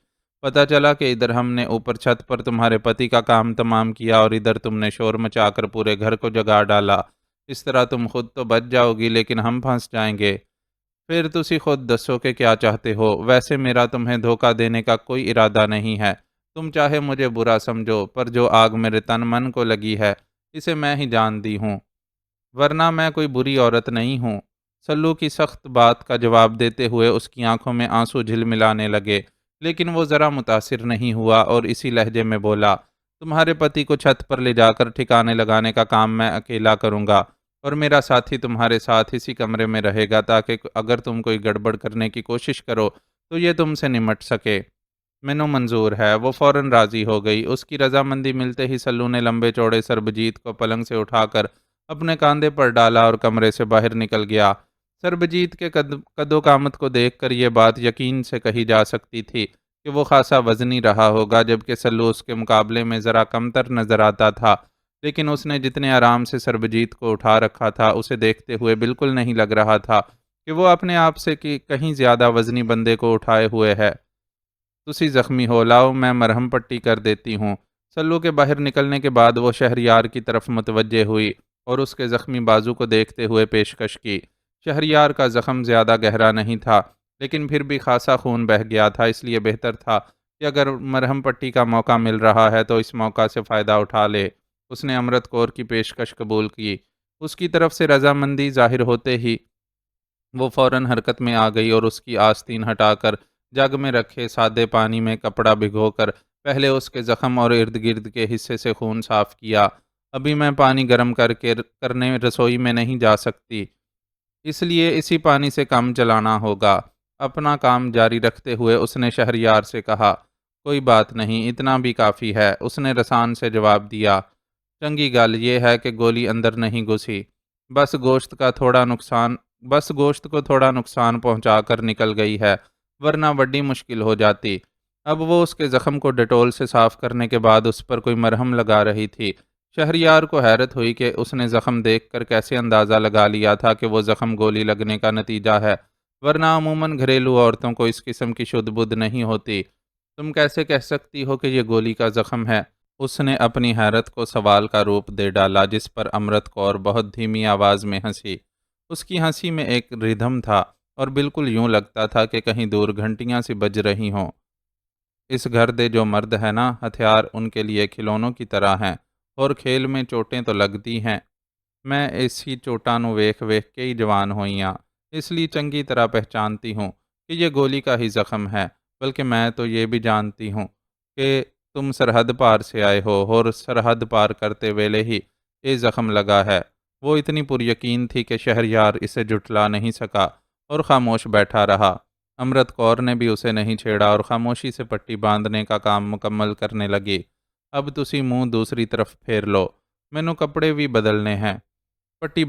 پتہ چلا کہ ادھر ہم نے اوپر چھت پر تمہارے پتی کا کام تمام کیا اور ادھر تم نے شور مچا کر پورے گھر کو جگا ڈالا۔ اس طرح تم خود تو بچ جاؤ گی لیکن ہم پھنس جائیں گے۔ پھر تسی خود دسو کہ کیا چاہتے ہو؟ ویسے میرا تمہیں دھوکہ دینے کا کوئی ارادہ نہیں ہے، تم چاہے مجھے برا سمجھو، پر جو آگ میرے تن من کو لگی ہے اسے میں ہی جان دی ہوں، ورنہ میں کوئی بری عورت نہیں ہوں۔ سلو کی سخت بات کا جواب دیتے ہوئے اس کی آنکھوں میں آنسو جھلملانے لگے، لیکن وہ ذرا متاثر نہیں ہوا اور اسی لہجے میں بولا، تمہارے پتی کو چھت پر لے جا کر ٹھکانے لگانے کا کام میں اکیلا کروں گا اور میرا ساتھی تمہارے ساتھ اسی کمرے میں رہے گا تاکہ اگر تم کوئی گڑبڑ کرنے کی کوشش کرو تو یہ تم سے نمٹ سکے۔ مینوں منظور ہے۔ وہ فوراً راضی ہو گئی۔ اس کی رضامندی ملتے ہی سلو نے لمبے چوڑے سربجیت کو پلنگ سے اٹھا کر اپنے کاندھے پر ڈالا اور کمرے سے باہر نکل گیا۔ سربجیت کے قد و قامت کو دیکھ کر یہ بات یقین سے کہی جا سکتی تھی کہ وہ خاصا وزنی رہا ہوگا، جبکہ سلو اس کے مقابلے میں ذرا کمتر نظر آتا تھا، لیکن اس نے جتنے آرام سے سربجیت کو اٹھا رکھا تھا اسے دیکھتے ہوئے بالکل نہیں لگ رہا تھا کہ وہ اپنے آپ سے کہیں زیادہ وزنی بندے کو اٹھائے ہوئے ہے۔ تسی زخمی ہو، لاؤ میں مرہم پٹی کر دیتی ہوں۔ سلو کے باہر نکلنے کے بعد وہ شہریار کی طرف متوجہ ہوئی اور اس کے زخمی بازو کو دیکھتے ہوئے پیشکش کی۔ شہریار کا زخم زیادہ گہرا نہیں تھا، لیکن پھر بھی خاصا خون بہہ گیا تھا، اس لیے بہتر تھا کہ اگر مرہم پٹی کا موقع مل رہا ہے تو اس موقع سے فائدہ اٹھا لے۔ اس نے امرت کور کی پیشکش قبول کی۔ اس کی طرف سے رضامندی ظاہر ہوتے ہی وہ فوراً حرکت میں آ گئی اور اس کی آستین ہٹا کر جگ میں رکھے سادے پانی میں کپڑا بھگو کر پہلے اس کے زخم اور ارد گرد کے حصے سے خون صاف کیا۔ ابھی میں پانی گرم کرنے رسوئی میں نہیں جا سکتی، اس لیے اسی پانی سے کام چلانا ہوگا۔ اپنا کام جاری رکھتے ہوئے اس نے شہریار سے کہا، کوئی بات نہیں، اتنا بھی کافی ہے۔ اس نے رسان سے جواب دیا، چنگی گل یہ ہے کہ گولی اندر نہیں گھسی، بس گوشت کو تھوڑا نقصان پہنچا کر نکل گئی ہے، ورنہ بڑی مشکل ہو جاتی۔ اب وہ اس کے زخم کو ڈیٹول سے صاف کرنے کے بعد اس پر کوئی مرہم لگا رہی تھی۔ شہریار کو حیرت ہوئی کہ اس نے زخم دیکھ کر کیسے اندازہ لگا لیا تھا کہ وہ زخم گولی لگنے کا نتیجہ ہے، ورنہ عموماً گھریلو عورتوں کو اس قسم کی شد بدھ نہیں ہوتی۔ تم کیسے کہہ سکتی ہو کہ یہ گولی کا زخم ہے؟ اس نے اپنی حیرت کو سوال کا روپ دے ڈالا، جس پر امرت کور بہت دھیمی آواز میں ہنسی۔ اس کی ہنسی میں ایک ردھم تھا اور بالکل یوں لگتا تھا کہ کہیں دور گھنٹیاں سی بج رہی ہوں۔ اس گھر دے جو مرد ہے نا، ہتھیار ان کے لیے کھلونوں کی طرح ہیں اور کھیل میں چوٹیں تو لگتی ہیں۔ میں اسی چوٹاں نو ویکھ ویکھ کے ہی جوان ہوئیاں، اس لیے چنگی طرح پہچانتی ہوں کہ یہ گولی کا ہی زخم ہے، بلکہ میں تو یہ بھی جانتی ہوں کہ تم سرحد پار سے آئے ہو اور سرحد پار کرتے ویلے ہی یہ زخم لگا ہے۔ وہ اتنی پر یقین تھی کہ شہریار اسے جھٹلا نہیں سکا اور خاموش بیٹھا رہا۔ امرت کور نے بھی اسے نہیں چھیڑا اور خاموشی سے پٹی باندھنے کا کام مکمل کرنے لگی۔ اب تسی منہ دوسری طرف پھیر لو، مینوں کپڑے بھی بدلنے ہیں۔ پٹی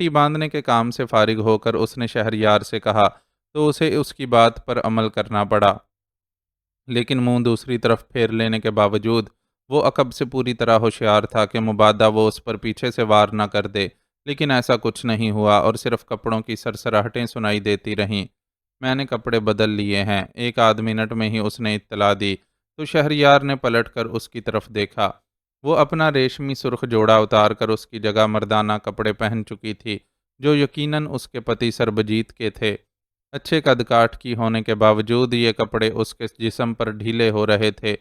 باندھنے کے کام سے فارغ ہو کر اس نے شہریار سے کہا تو اسے اس کی بات پر عمل کرنا پڑا، لیکن منہ دوسری طرف پھیر لینے کے باوجود وہ عقب سے پوری طرح ہوشیار تھا کہ مبادا وہ اس پر پیچھے سے وار نہ کر دے، لیکن ایسا کچھ نہیں ہوا اور صرف کپڑوں کی سرسراہٹیں سنائی دیتی رہیں۔ میں نے کپڑے بدل لیے ہیں، ایک آدھ منٹ میں ہی اس نے اطلاع دی تو شہریار نے پلٹ کر اس کی طرف دیکھا۔ وہ اپنا ریشمی سرخ جوڑا اتار کر اس کی جگہ مردانہ کپڑے پہن چکی تھی، جو یقیناً اس کے پتی سربجیت کے تھے۔ اچھے قد کاٹ کی ہونے کے باوجود یہ کپڑے اس کے جسم پر ڈھیلے ہو رہے تھے۔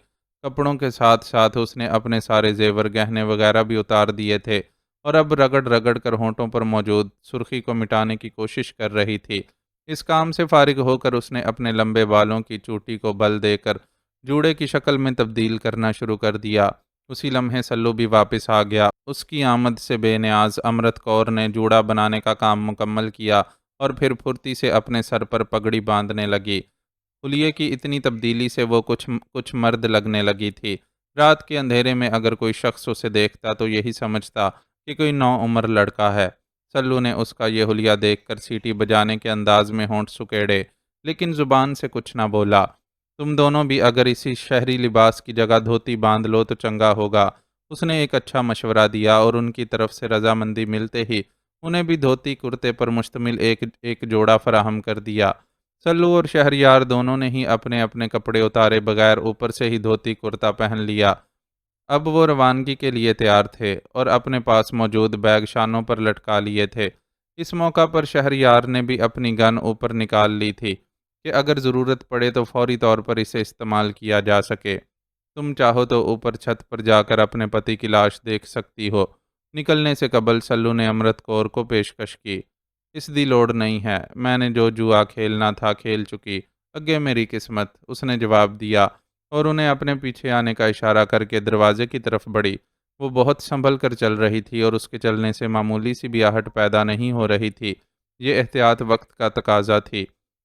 کپڑوں کے ساتھ ساتھ اس نے اپنے سارے زیور گہنے وغیرہ بھی اتار دیے تھے اور اب رگڑ رگڑ کر ہونٹوں پر موجود سرخی کو مٹانے کی کوشش کر رہی تھی۔ اس کام سے فارغ ہو کر اس نے اپنے لمبے بالوں کی چوٹی کو بل دے کر جوڑے کی شکل میں تبدیل کرنا شروع کر دیا۔ اسی لمحے سلو بھی واپس آ گیا۔ اس کی آمد سے بے نیاز امرت کور نے جوڑا بنانے کا کام مکمل کیا اور پھر پھرتی سے اپنے سر پر پگڑی باندھنے لگی۔ حلیے کی اتنی تبدیلی سے وہ کچھ مرد لگنے لگی تھی۔ رات کے اندھیرے میں اگر کوئی شخص اسے دیکھتا تو یہی سمجھتا کہ کوئی نوعمر لڑکا ہے۔ سلو نے اس کا یہ حلیہ دیکھ کر سیٹی بجانے کے انداز میں ہونٹ سکیڑے، لیکن زبان سے کچھ نہ بولا۔ تم دونوں بھی اگر اسی شہری لباس کی جگہ دھوتی باندھ لو تو چنگا ہوگا۔ اس نے ایک اچھا مشورہ دیا اور ان کی طرف سے رضامندی ملتے ہی انہیں بھی دھوتی کرتے پر مشتمل ایک جوڑا فراہم کر دیا۔ سلو اور شہریار دونوں نے ہی اپنے اپنے کپڑے اتارے بغیر اوپر سے ہی دھوتی کرتا پہن لیا۔ اب وہ روانگی کے لیے تیار تھے اور اپنے پاس موجود بیگ شانوں پر لٹکا لیے تھے۔ اس موقع پر شہریار نے بھی اپنی گن اوپر نکال لی تھی کہ اگر ضرورت پڑے تو فوری طور پر اسے استعمال کیا جا سکے۔ تم چاہو تو اوپر چھت پر جا کر اپنے پتی کی لاش دیکھ سکتی ہو۔ نکلنے سے قبل سلو نے امرت کور کو پیشکش کی۔ اس دی لوڑ نہیں ہے، میں نے جو جوا کھیلنا تھا کھیل چکی، اگے میری قسمت، اس نے جواب دیا اور انہیں اپنے پیچھے آنے کا اشارہ کر کے دروازے کی طرف بڑھی۔ وہ بہت سنبھل کر چل رہی تھی اور اس کے چلنے سے معمولی سی بھی آہٹ پیدا نہیں ہو رہی تھی۔ یہ احتیاط وقت کا تقاضا تھی۔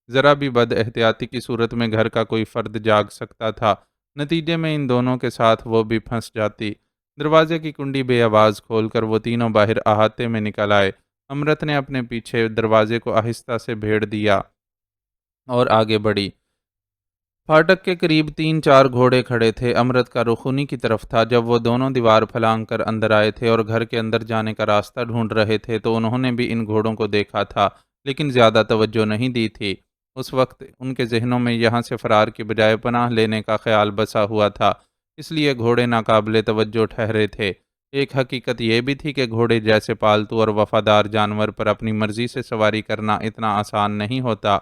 ذرا بھی بد احتیاطی کی صورت میں گھر کا کوئی فرد جاگ سکتا تھا، نتیجے میں ان دونوں کے ساتھ وہ بھی پھنس جاتی۔ دروازے کی کنڈی بے آواز کھول کر وہ تینوں باہر احاطے میں نکل آئے۔ امرت نے اپنے پیچھے دروازے کو آہستہ سے بھیڑ دیا اور آگے بڑھی۔ پھاٹک کے قریب 3-4 گھوڑے کھڑے تھے۔ امرت کا رخ انہی کی طرف تھا۔ جب وہ دونوں دیوار پھلانگ کر اندر آئے تھے اور گھر کے اندر جانے کا راستہ ڈھونڈ رہے تھے تو انہوں نے بھی ان گھوڑوں کو دیکھا تھا، لیکن زیادہ توجہ نہیں دی تھی۔ اس وقت ان کے ذہنوں میں یہاں سے فرار کی بجائے پناہ لینے کا خیال بسا ہوا تھا، اس لیے گھوڑے ناقابل توجہ ٹھہرے تھے۔ ایک حقیقت یہ بھی تھی کہ گھوڑے جیسے پالتو اور وفادار جانور پر اپنی مرضی سے سواری کرنا اتنا آسان نہیں ہوتا۔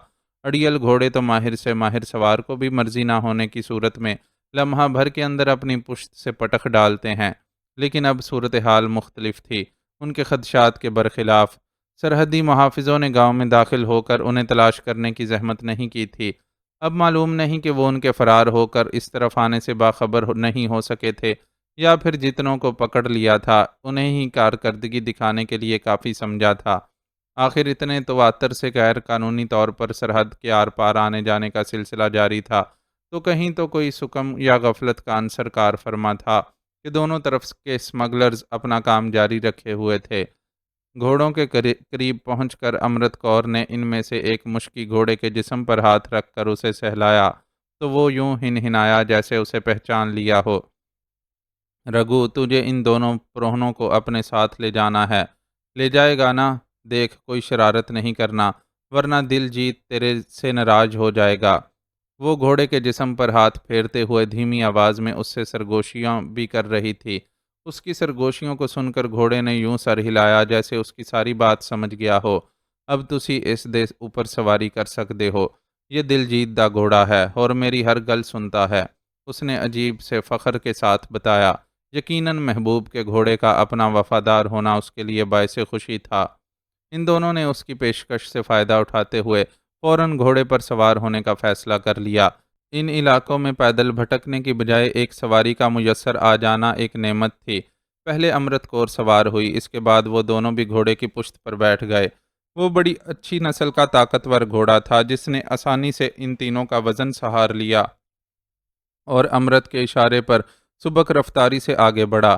اڑیل گھوڑے تو ماہر سے ماہر سوار کو بھی مرضی نہ ہونے کی صورت میں لمحہ بھر کے اندر اپنی پشت سے پٹخ ڈالتے ہیں، لیکن اب صورتحال مختلف تھی۔ ان کے خدشات کے برخلاف سرحدی محافظوں نے گاؤں میں داخل ہو کر انہیں تلاش کرنے کی زحمت نہیں کی تھی۔ اب معلوم نہیں کہ وہ ان کے فرار ہو کر اس طرف آنے سے باخبر نہیں ہو سکے تھے یا پھر جتنوں کو پکڑ لیا تھا انہیں ہی کارکردگی دکھانے کے لیے کافی سمجھا تھا۔ آخر اتنے تواتر سے غیر قانونی طور پر سرحد کے آر پار آنے جانے کا سلسلہ جاری تھا، تو کہیں تو کوئی سکم یا غفلت کا عنصر کار فرما تھا کہ دونوں طرف کے اسمگلرز اپنا کام جاری رکھے ہوئے تھے۔ گھوڑوں کے قریب پہنچ کر امرت کور نے ان میں سے ایک مشکی گھوڑے کے جسم پر ہاتھ رکھ کر اسے سہلایا تو وہ یوں ہنہنایا جیسے اسے پہچان لیا ہو۔ رگو، تجھے ان دونوں پروہنوں کو اپنے ساتھ لے جانا ہے، لے جائے گا نا؟ دیکھ کوئی شرارت نہیں کرنا، ورنہ دل جیت تیرے سے ناراض ہو جائے گا۔ وہ گھوڑے کے جسم پر ہاتھ پھیرتے ہوئے دھیمی آواز میں اس سے سرگوشیاں بھی کر رہی تھی۔ اس کی سرگوشیوں کو سن کر گھوڑے نے یوں سر ہلایا جیسے اس کی ساری بات سمجھ گیا ہو۔ اب تسی اس دے اوپر سواری کر سکتے ہو، یہ دل جیت دا گھوڑا ہے اور میری ہر گل سنتا ہے، اس نے عجیب سے فخر کے ساتھ بتایا۔ یقیناً محبوب کے گھوڑے کا اپنا وفادار ہونا اس کے لیے باعث خوشی تھا۔ ان دونوں نے اس کی پیشکش سے فائدہ اٹھاتے ہوئے فوراً گھوڑے پر سوار ہونے کا فیصلہ کر لیا۔ ان علاقوں میں پیدل بھٹکنے کی بجائے ایک سواری کا میسر آ جانا ایک نعمت تھی۔ پہلے امرت کور سوار ہوئی، اس کے بعد وہ دونوں بھی گھوڑے کی پشت پر بیٹھ گئے۔ وہ بڑی اچھی نسل کا طاقتور گھوڑا تھا جس نے آسانی سے ان تینوں کا وزن سہار لیا اور امرت کے اشارے پر سبک رفتاری سے آگے بڑھا۔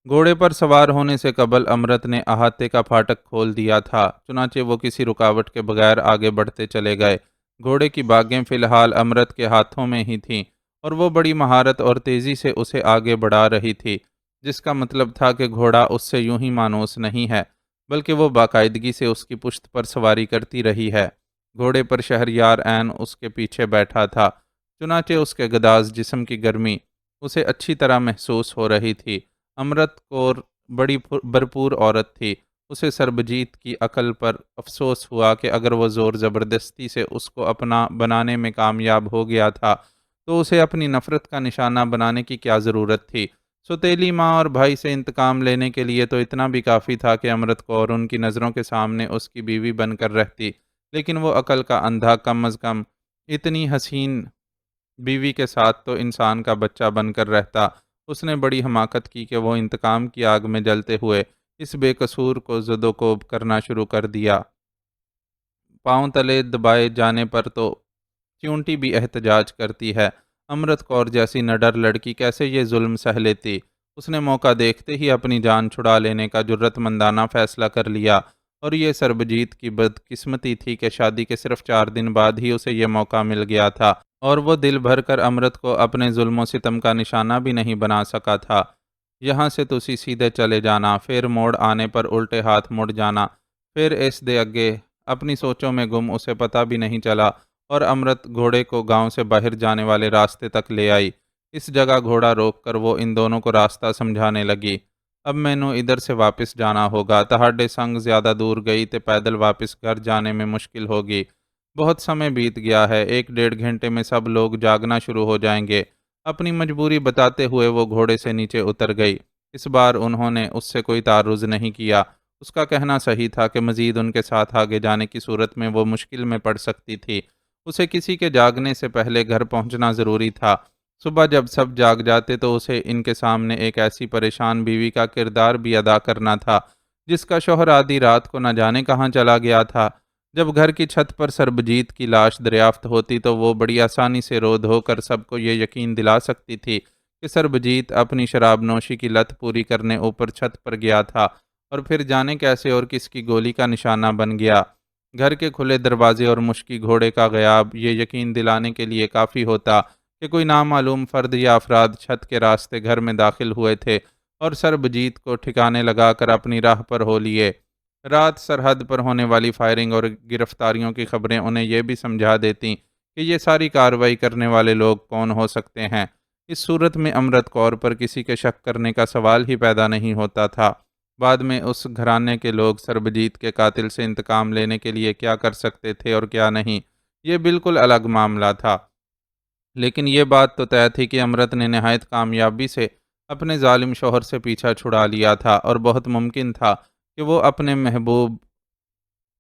گھوڑے پر سوار ہونے سے قبل امرت نے احاطے کا پھاٹک کھول دیا تھا، چنانچہ وہ کسی رکاوٹ کے بغیر آگے بڑھتے چلے گئے۔ گھوڑے کی باگیں فی الحال امرت کے ہاتھوں میں ہی تھیں اور وہ بڑی مہارت اور تیزی سے اسے آگے بڑھا رہی تھی، جس کا مطلب تھا کہ گھوڑا اس سے یوں ہی مانوس نہیں ہے، بلکہ وہ باقاعدگی سے اس کی پشت پر سواری کرتی رہی ہے۔ گھوڑے پر شہریار عین اس کے پیچھے بیٹھا تھا، چنانچہ اس کے گداز جسم کی گرمی اسے اچھی طرح محسوس ہو رہی تھی۔ امرت کور بڑی بھرپور عورت تھی، اسے سربجیت کی عقل پر افسوس ہوا کہ اگر وہ زور زبردستی سے اس کو اپنا بنانے میں کامیاب ہو گیا تھا تو اسے اپنی نفرت کا نشانہ بنانے کی کیا ضرورت تھی۔ سوتیلی ماں اور بھائی سے انتقام لینے کے لیے تو اتنا بھی کافی تھا کہ امرت کور ان کی نظروں کے سامنے اس کی بیوی بن کر رہتی، لیکن وہ عقل کا اندھا کم از کم اتنی حسین بیوی کے ساتھ تو انسان کا بچہ بن کر رہتا اس نے بڑی حماقت کی کہ وہ انتقام کی آگ میں جلتے ہوئے اس بے قصور کو زد و کوب کرنا شروع کر دیا۔ پاؤں تلے دبائے جانے پر تو چیونٹی بھی احتجاج کرتی ہے۔ امرت کور جیسی نڈر لڑکی کیسے یہ ظلم سہ لیتی؟ اس نے موقع دیکھتے ہی اپنی جان چھڑا لینے کا جرات مندانہ فیصلہ کر لیا، اور یہ سربجیت کی بدقسمتی تھی کہ شادی کے صرف 4 دن بعد ہی اسے یہ موقع مل گیا تھا، اور وہ دل بھر کر امرت کو اپنے ظلم و ستم کا نشانہ بھی نہیں بنا سکا تھا۔ یہاں سے تسی سیدھے چلے جانا، پھر موڑ آنے پر الٹے ہاتھ مڑ جانا، پھر اس دے اگے اپنی سوچوں میں گم اسے پتہ بھی نہیں چلا، اور امرت گھوڑے کو گاؤں سے باہر جانے والے راستے تک لے آئی۔ اس جگہ گھوڑا روک کر وہ ان دونوں کو راستہ سمجھانے لگی۔ اب مینوں ادھر سے واپس جانا ہوگا، تہاڈے سنگ زیادہ دور گئی تے پیدل واپس گھر جانے میں مشکل ہوگی۔ بہت سمے بیت گیا ہے، 1 ڈیڑھ گھنٹے میں سب لوگ جاگنا شروع ہو جائیں گے۔ اپنی مجبوری بتاتے ہوئے وہ گھوڑے سے نیچے اتر گئی۔ اس بار انہوں نے اس سے کوئی تعرض نہیں کیا۔ اس کا کہنا صحیح تھا کہ مزید ان کے ساتھ آگے جانے کی صورت میں وہ مشکل میں پڑ سکتی تھی۔ اسے کسی کے جاگنے سے پہلے گھر پہنچنا ضروری تھا۔ صبح جب سب جاگ جاتے تو اسے ان کے سامنے ایک ایسی پریشان بیوی کا کردار بھی ادا کرنا تھا جس کا شوہر آدھی رات کو نہ جانے کہاں چلا گیا تھا۔ جب گھر کی چھت پر سربجیت کی لاش دریافت ہوتی تو وہ بڑی آسانی سے رو دھو کر سب کو یہ یقین دلا سکتی تھی کہ سربجیت اپنی شراب نوشی کی لت پوری کرنے اوپر چھت پر گیا تھا، اور پھر جانے کیسے اور کس کی گولی کا نشانہ بن گیا۔ گھر کے کھلے دروازے اور مشکی گھوڑے کا غیاب یہ یقین دلانے کے لیے کافی ہوتا کہ کوئی نامعلوم فرد یا افراد چھت کے راستے گھر میں داخل ہوئے تھے اور سربجیت کو ٹھکانے لگا کر اپنی راہ پر ہو لیے۔ رات سرحد پر ہونے والی فائرنگ اور گرفتاریوں کی خبریں انہیں یہ بھی سمجھا دیتیں کہ یہ ساری کارروائی کرنے والے لوگ کون ہو سکتے ہیں۔ اس صورت میں امرت کور پر کسی کے شک کرنے کا سوال ہی پیدا نہیں ہوتا تھا۔ بعد میں اس گھرانے کے لوگ سربجیت کے قاتل سے انتقام لینے کے لیے کیا کر سکتے تھے اور کیا نہیں، یہ بالکل الگ معاملہ تھا۔ لیکن یہ بات تو طے تھی کہ امرت نے نہایت کامیابی سے اپنے ظالم شوہر سے پیچھا چھڑا لیا تھا، اور بہت ممکن تھا کہ وہ اپنے محبوب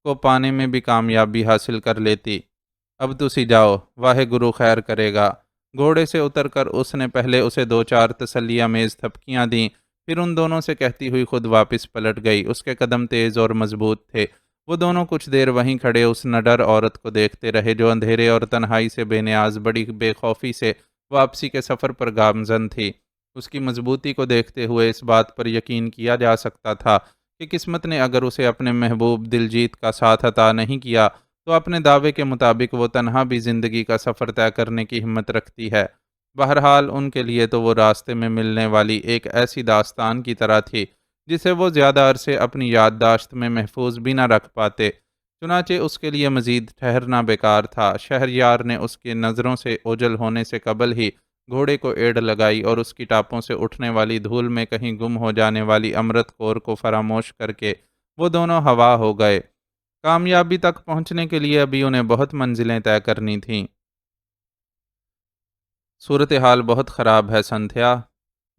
کو پانے میں بھی کامیابی حاصل کر لیتی۔ اب تسی جاؤ، واہ گرو خیر کرے گا۔ گھوڑے سے اتر کر اس نے پہلے اسے 2 4 تسلی آمیز تھپکیاں دیں، پھر ان دونوں سے کہتی ہوئی خود واپس پلٹ گئی۔ اس کے قدم تیز اور مضبوط تھے۔ وہ دونوں کچھ دیر وہیں کھڑے اس نڈر عورت کو دیکھتے رہے جو اندھیرے اور تنہائی سے بے نیاز بڑی بے خوفی سے واپسی کے سفر پر گامزن تھی۔ اس کی مضبوطی کو دیکھتے ہوئے اس بات پر یقین کیا جا سکتا تھا کہ قسمت نے اگر اسے اپنے محبوب دلجیت کا ساتھ عطا نہیں کیا تو اپنے دعوے کے مطابق وہ تنہا بھی زندگی کا سفر طے کرنے کی ہمت رکھتی ہے۔ بہرحال ان کے لیے تو وہ راستے میں ملنے والی ایک ایسی داستان کی طرح تھی جسے وہ زیادہ عرصے اپنی یادداشت میں محفوظ بھی نہ رکھ پاتے۔ چنانچہ اس کے لیے مزید ٹھہرنا بیکار تھا۔ شہریار نے اس کے نظروں سے اوجھل ہونے سے قبل ہی گھوڑے کو ایڑ لگائی اور اس کی ٹاپوں سے اٹھنے والی دھول میں کہیں گم ہو جانے والی امرت کور کو فراموش کر کے وہ دونوں ہوا ہو گئے۔ کامیابی تک پہنچنے کے لیے ابھی انہیں بہت منزلیں طے کرنی تھیں۔ صورتحال بہت خراب ہے سنتھیا۔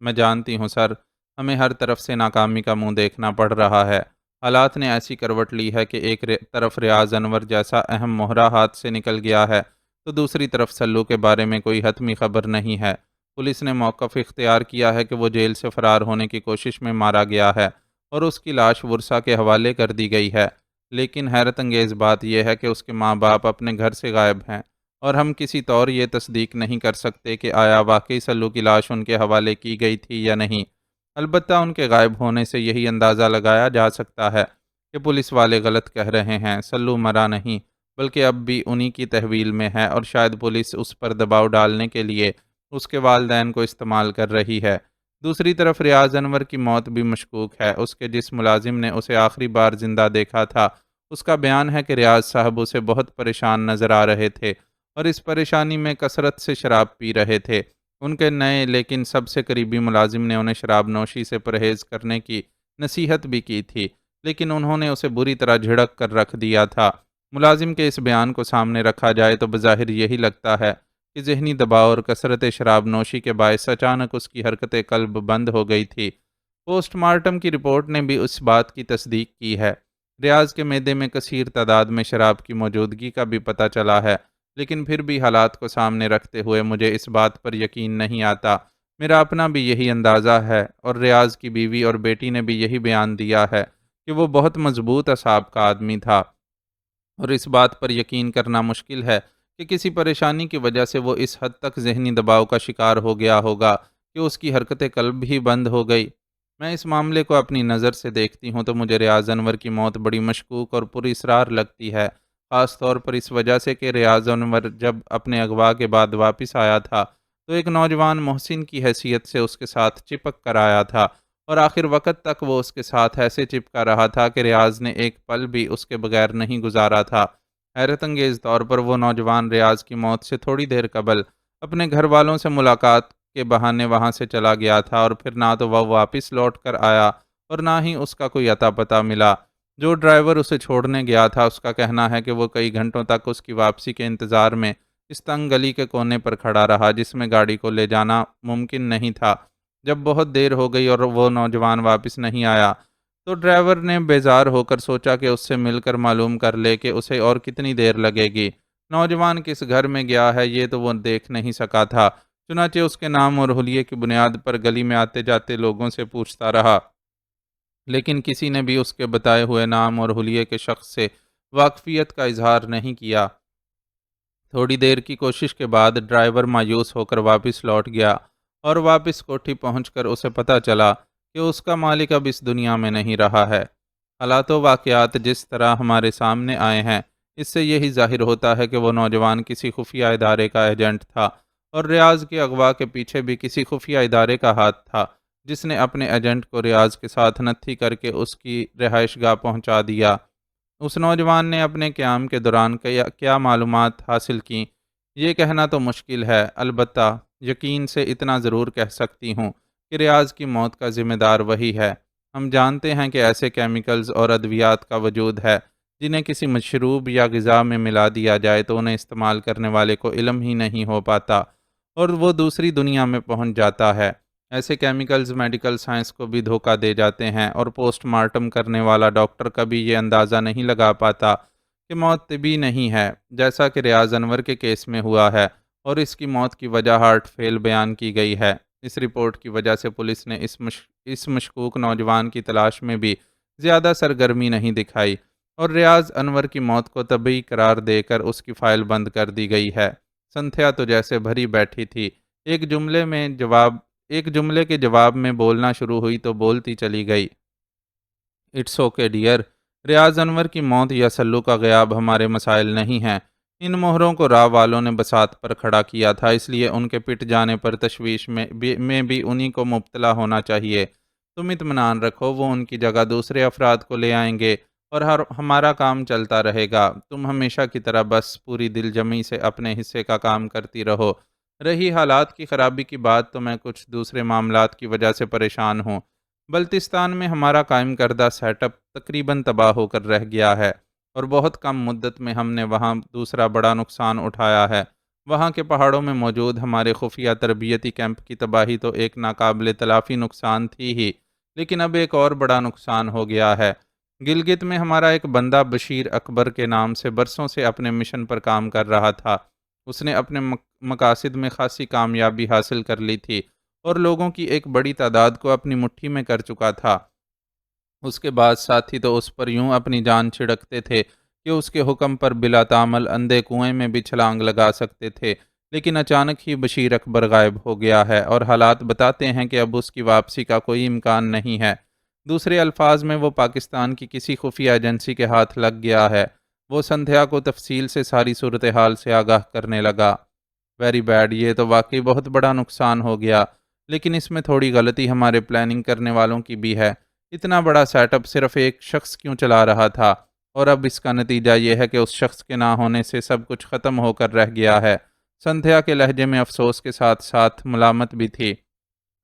میں جانتی ہوں سر، ہمیں ہر طرف سے ناکامی کا منہ دیکھنا پڑ رہا ہے۔ حالات نے ایسی کروٹ لی ہے کہ ایک طرف ریاض انور جیسا اہم مہرہ ہاتھ سے نکل گیا ہے تو دوسری طرف سلو کے بارے میں کوئی حتمی خبر نہیں ہے۔ پولیس نے موقف اختیار کیا ہے کہ وہ جیل سے فرار ہونے کی کوشش میں مارا گیا ہے اور اس کی لاش ورثا کے حوالے کر دی گئی ہے، لیکن حیرت انگیز بات یہ ہے کہ اس کے ماں باپ اپنے گھر سے غائب ہیں، اور ہم کسی طور یہ تصدیق نہیں کر سکتے کہ آیا واقعی سلو کی لاش ان کے حوالے کی گئی تھی یا نہیں۔ البتہ ان کے غائب ہونے سے یہی اندازہ لگایا جا سکتا ہے کہ پولیس والے غلط کہہ رہے ہیں، سلو مرا نہیں بلکہ اب بھی انہی کی تحویل میں ہے، اور شاید پولیس اس پر دباؤ ڈالنے کے لیے اس کے والدین کو استعمال کر رہی ہے۔ دوسری طرف ریاض انور کی موت بھی مشکوک ہے۔ اس کے جس ملازم نے اسے آخری بار زندہ دیکھا تھا اس کا بیان ہے کہ ریاض صاحب اسے بہت پریشان نظر آ رہے تھے اور اس پریشانی میں کثرت سے شراب پی رہے تھے۔ ان کے نئے لیکن سب سے قریبی ملازم نے انہیں شراب نوشی سے پرہیز کرنے کی نصیحت بھی کی تھی، لیکن انہوں نے اسے بری طرح جھڑک کر رکھ دیا تھا۔ ملازم کے اس بیان کو سامنے رکھا جائے تو بظاہر یہی لگتا ہے کہ ذہنی دباؤ اور کثرت شراب نوشی کے باعث اچانک اس کی حرکت قلب بند ہو گئی تھی۔ پوسٹ مارٹم کی رپورٹ نے بھی اس بات کی تصدیق کی ہے۔ ریاض کے معدے میں کثیر تعداد میں شراب کی موجودگی کا بھی پتہ چلا ہے، لیکن پھر بھی حالات کو سامنے رکھتے ہوئے مجھے اس بات پر یقین نہیں آتا میرا اپنا بھی یہی اندازہ ہے اور ریاض کی بیوی اور بیٹی نے بھی یہی بیان دیا ہے کہ وہ بہت مضبوط اعصاب کا آدمی تھا، اور اس بات پر یقین کرنا مشکل ہے کہ کسی پریشانی کی وجہ سے وہ اس حد تک ذہنی دباؤ کا شکار ہو گیا ہوگا کہ اس کی حرکت قلب ہی بند ہو گئی۔ میں اس معاملے کو اپنی نظر سے دیکھتی ہوں تو مجھے ریاض انور کی موت بڑی مشکوک اور پر اسرار لگتی ہے، خاص طور پر اس وجہ سے کہ ریاض انور جب اپنے اغوا کے بعد واپس آیا تھا تو ایک نوجوان محسن کی حیثیت سے اس کے ساتھ چپک کر آیا تھا، اور آخر وقت تک وہ اس کے ساتھ ایسے چپکا رہا تھا کہ ریاض نے ایک پل بھی اس کے بغیر نہیں گزارا تھا۔ حیرت انگیز طور پر وہ نوجوان ریاض کی موت سے تھوڑی دیر قبل اپنے گھر والوں سے ملاقات کے بہانے وہاں سے چلا گیا تھا، اور پھر نہ تو وہ واپس لوٹ کر آیا اور نہ ہی اس کا کوئی اتا پتہ ملا۔ جو ڈرائیور اسے چھوڑنے گیا تھا اس کا کہنا ہے کہ وہ کئی گھنٹوں تک اس کی واپسی کے انتظار میں اس تنگ گلی کے کونے پر کھڑا رہا جس میں گاڑی کو لے جانا ممکن نہیں تھا۔ جب بہت دیر ہو گئی اور وہ نوجوان واپس نہیں آیا تو ڈرائیور نے بیزار ہو کر سوچا کہ اس سے مل کر معلوم کر لے کہ اسے اور کتنی دیر لگے گی۔ نوجوان کس گھر میں گیا ہے یہ تو وہ دیکھ نہیں سکا تھا، چنانچہ اس کے نام اور حلیے کی بنیاد پر گلی میں آتے جاتے لوگوں سے پوچھتا رہا، لیکن کسی نے بھی اس کے بتائے ہوئے نام اور حلیے کے شخص سے واقفیت کا اظہار نہیں کیا۔ تھوڑی دیر کی کوشش کے بعد ڈرائیور مایوس ہو کر واپس لوٹ گیا، اور واپس کوٹھی پہنچ کر اسے پتہ چلا کہ اس کا مالک اب اس دنیا میں نہیں رہا ہے۔ حالات و واقعات جس طرح ہمارے سامنے آئے ہیں اس سے یہی ظاہر ہوتا ہے کہ وہ نوجوان کسی خفیہ ادارے کا ایجنٹ تھا، اور ریاض کے اغوا کے پیچھے بھی کسی خفیہ ادارے کا ہاتھ تھا جس نے اپنے ایجنٹ کو ریاض کے ساتھ نتھی کر کے اس کی رہائش گاہ پہنچا دیا۔ اس نوجوان نے اپنے قیام کے دوران کیا معلومات حاصل کیں یہ کہنا تو مشکل ہے، البتہ یقین سے اتنا ضرور کہہ سکتی ہوں کہ ریاض کی موت کا ذمہ دار وہی ہے۔ ہم جانتے ہیں کہ ایسے کیمیکلز اور ادویات کا وجود ہے جنہیں کسی مشروب یا غذا میں ملا دیا جائے تو انہیں استعمال کرنے والے کو علم ہی نہیں ہو پاتا اور وہ دوسری دنیا میں پہنچ جاتا ہے۔ ایسے کیمیکلز میڈیکل سائنس کو بھی دھوکہ دے جاتے ہیں، اور پوسٹ مارٹم کرنے والا ڈاکٹر کبھی یہ اندازہ نہیں لگا پاتا کہ موت طبی نہیں ہے، جیسا کہ ریاض انور کے کیس میں ہوا ہے، اور اس کی موت کی وجہ ہارٹ فیل بیان کی گئی ہے۔ اس رپورٹ کی وجہ سے پولیس نے اس مشکوک نوجوان کی تلاش میں بھی زیادہ سرگرمی نہیں دکھائی، اور ریاض انور کی موت کو طبی قرار دے کر اس کی فائل بند کر دی گئی ہے۔ سنتھیا تو جیسے بھری بیٹھی تھی، ایک جملے کے جواب میں بولنا شروع ہوئی تو بولتی چلی گئی، اٹس اوکے ڈیئر۔ ریاض انور کی موت یا سلو کا غیاب ہمارے مسائل نہیں ہیں۔ ان مہروں کو راہ والوں نے بساط پر کھڑا کیا تھا، اس لیے ان کے پٹ جانے پر تشویش میں بھی انہی کو مبتلا ہونا چاہیے۔ تم اطمینان رکھو، وہ ان کی جگہ دوسرے افراد کو لے آئیں گے اور ہمارا کام چلتا رہے گا۔ تم ہمیشہ کی طرح بس پوری دل جمی سے اپنے حصے کا کام کرتی رہو۔ رہی حالات کی خرابی کی بات تو میں کچھ دوسرے معاملات کی وجہ سے پریشان ہوں۔ بلتستان میں ہمارا قائم کردہ سیٹ اپ تقریباً تباہ ہو کر رہ گیا ہے، اور بہت کم مدت میں ہم نے وہاں دوسرا بڑا نقصان اٹھایا ہے۔ وہاں کے پہاڑوں میں موجود ہمارے خفیہ تربیتی کیمپ کی تباہی تو ایک ناقابل تلافی نقصان تھی ہی، لیکن اب ایک اور بڑا نقصان ہو گیا ہے۔ گلگت میں ہمارا ایک بندہ بشیر اکبر کے نام سے برسوں سے اپنے مشن پر کام کر رہا تھا۔ اس نے اپنے مقاصد میں خاصی کامیابی حاصل کر لی تھی اور لوگوں کی ایک بڑی تعداد کو اپنی مٹھی میں کر چکا تھا۔ اس کے بعد ساتھی تو اس پر یوں اپنی جان چھڑکتے تھے کہ اس کے حکم پر بلا تعمل اندھے کنویں میں بھی چھلانگ لگا سکتے تھے، لیکن اچانک ہی بشیر اکبر غائب ہو گیا ہے اور حالات بتاتے ہیں کہ اب اس کی واپسی کا کوئی امکان نہیں ہے۔ دوسرے الفاظ میں وہ پاکستان کی کسی خفیہ ایجنسی کے ہاتھ لگ گیا ہے۔ وہ سندھیا کو تفصیل سے ساری صورتحال سے آگاہ کرنے لگا۔ ویری بیڈ، یہ تو واقعی بہت بڑا نقصان ہو گیا، لیکن اس میں تھوڑی غلطی ہمارے پلاننگ کرنے والوں کی بھی ہے۔ اتنا بڑا سیٹ اپ صرف ایک شخص کیوں چلا رہا تھا، اور اب اس کا نتیجہ یہ ہے کہ اس شخص کے نہ ہونے سے سب کچھ ختم ہو کر رہ گیا ہے۔ سندھیا کے لہجے میں افسوس کے ساتھ ساتھ ملامت بھی تھی۔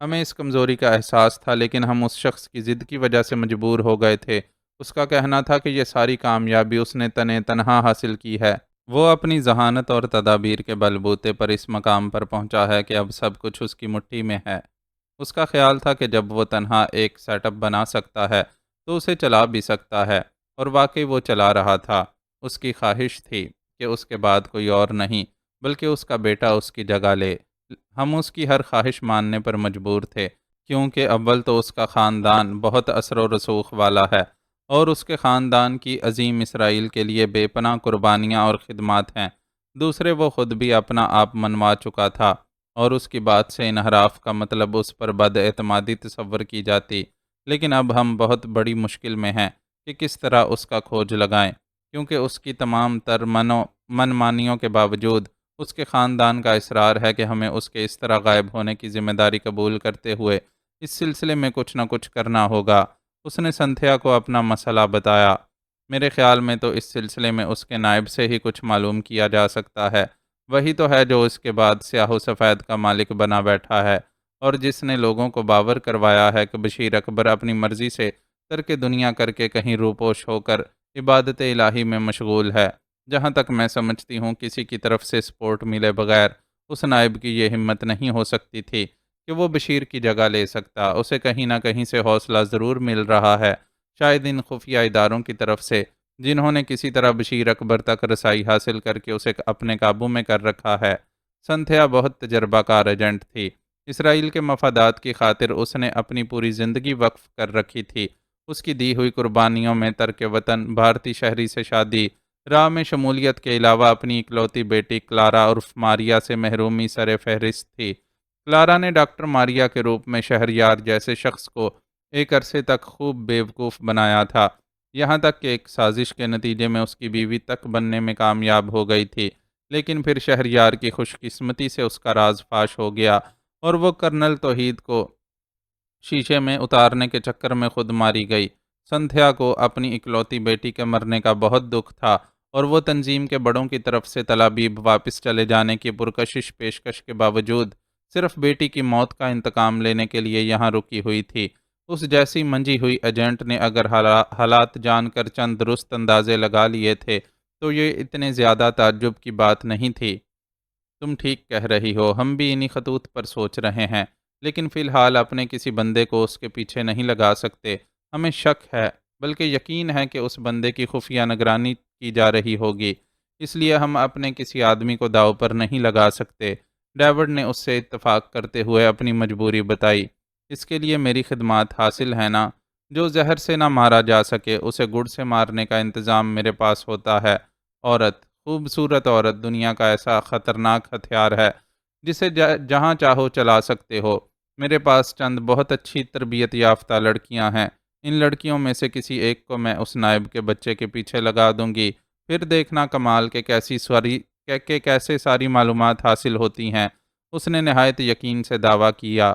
ہمیں اس کمزوری کا احساس تھا، لیکن ہم اس شخص کی ضد کی وجہ سے مجبور ہو گئے تھے۔ اس کا کہنا تھا کہ یہ ساری کامیابی اس نے تنہا حاصل کی ہے۔ وہ اپنی ذہانت اور تدابیر کے بل بوتے پر اس مقام پر پہنچا ہے کہ اب سب کچھ اس کی مٹھی میں ہے۔ اس کا خیال تھا کہ جب وہ تنہا ایک سیٹ اپ بنا سکتا ہے تو اسے چلا بھی سکتا ہے، اور واقعی وہ چلا رہا تھا۔ اس کی خواہش تھی کہ اس کے بعد کوئی اور نہیں بلکہ اس کا بیٹا اس کی جگہ لے، ہم اس کی ہر خواہش ماننے پر مجبور تھے، کیونکہ اول تو اس کا خاندان بہت اثر و رسوخ والا ہے، اور اس کے خاندان کی عظیم اسرائیل کے لیے بے پناہ قربانیاں اور خدمات ہیں۔ دوسرے، وہ خود بھی اپنا آپ منوا چکا تھا، اور اس کی بات سے انحراف کا مطلب اس پر بد اعتمادی تصور کی جاتی۔ لیکن اب ہم بہت بڑی مشکل میں ہیں کہ کس طرح اس کا کھوج لگائیں، کیونکہ اس کی تمام تر من مانیوں کے باوجود اس کے خاندان کا اصرار ہے کہ ہمیں اس کے اس طرح غائب ہونے کی ذمہ داری قبول کرتے ہوئے اس سلسلے میں کچھ نہ کچھ کرنا ہوگا۔ اس نے سنتھیا کو اپنا مسئلہ بتایا۔ میرے خیال میں تو اس سلسلے میں اس کے نائب سے ہی کچھ معلوم کیا جا سکتا ہے۔ وہی تو ہے جو اس کے بعد سیاہ و سفید کا مالک بنا بیٹھا ہے، اور جس نے لوگوں کو باور کروایا ہے کہ بشیر اکبر اپنی مرضی سے ترک دنیا کر کے کہیں روپوش ہو کر عبادت الہی میں مشغول ہے۔ جہاں تک میں سمجھتی ہوں، کسی کی طرف سے سپورٹ ملے بغیر اس نائب کی یہ ہمت نہیں ہو سکتی تھی کہ وہ بشیر کی جگہ لے سکتا۔ اسے کہیں نہ کہیں سے حوصلہ ضرور مل رہا ہے، شاید ان خفیہ اداروں کی طرف سے، جنہوں نے کسی طرح بشیر اکبر تک رسائی حاصل کر کے اسے اپنے قابو میں کر رکھا ہے۔ سنتھیا بہت تجربہ کار ایجنٹ تھی۔ اسرائیل کے مفادات کی خاطر اس نے اپنی پوری زندگی وقف کر رکھی تھی۔ اس کی دی ہوئی قربانیوں میں ترک وطن، بھارتی شہری سے شادی، راہ میں شمولیت کے علاوہ اپنی اکلوتی بیٹی کلارا عرف ماریا سے محرومی سر فہرست تھی۔ کلارا نے ڈاکٹر ماریا کے روپ میں شہریار جیسے شخص کو ایک عرصے تک خوب بیوقوف بنایا تھا، یہاں تک کہ ایک سازش کے نتیجے میں اس کی بیوی تک بننے میں کامیاب ہو گئی تھی۔ لیکن پھر شہریار کی خوش قسمتی سے اس کا راز فاش ہو گیا، اور وہ کرنل توحید کو شیشے میں اتارنے کے چکر میں خود ماری گئی۔ سنتھیا کو اپنی اکلوتی بیٹی کے مرنے کا بہت دکھ تھا، اور وہ تنظیم کے بڑوں کی طرف سے تلابیب واپس چلے جانے کی پرکشش پیشکش کے باوجود صرف بیٹی کی موت کا انتقام لینے کے لیے یہاں رکی ہوئی تھی۔ اس جیسی منجی ہوئی ایجنٹ نے اگر حالات جان کر چند درست اندازے لگا لیے تھے تو یہ اتنے زیادہ تعجب کی بات نہیں تھی۔ تم ٹھیک کہہ رہی ہو، ہم بھی انہی خطوط پر سوچ رہے ہیں، لیکن فی الحال اپنے کسی بندے کو اس کے پیچھے نہیں لگا سکتے۔ ہمیں شک ہے، بلکہ یقین ہے کہ اس بندے کی خفیہ نگرانی کی جا رہی ہوگی، اس لیے ہم اپنے کسی آدمی کو داؤ پر نہیں لگا سکتے۔ ڈیوڈ نے اس سے اتفاق کرتے ہوئے اپنی مجبوری بتائی۔ اس کے لیے میری خدمات حاصل ہے نا؟ جو زہر سے نہ مارا جا سکے اسے گڑ سے مارنے کا انتظام میرے پاس ہوتا ہے۔ عورت، خوبصورت عورت، دنیا کا ایسا خطرناک ہتھیار ہے جسے جہاں چاہو چلا سکتے ہو۔ میرے پاس چند بہت اچھی تربیت یافتہ لڑکیاں ہیں، ان لڑکیوں میں سے کسی ایک کو میں اس نائب کے بچے کے پیچھے لگا دوں گی، پھر دیکھنا کمال کہ کیسے ساری معلومات حاصل ہوتی ہیں۔ اس نے نہایت یقین سے دعویٰ کیا۔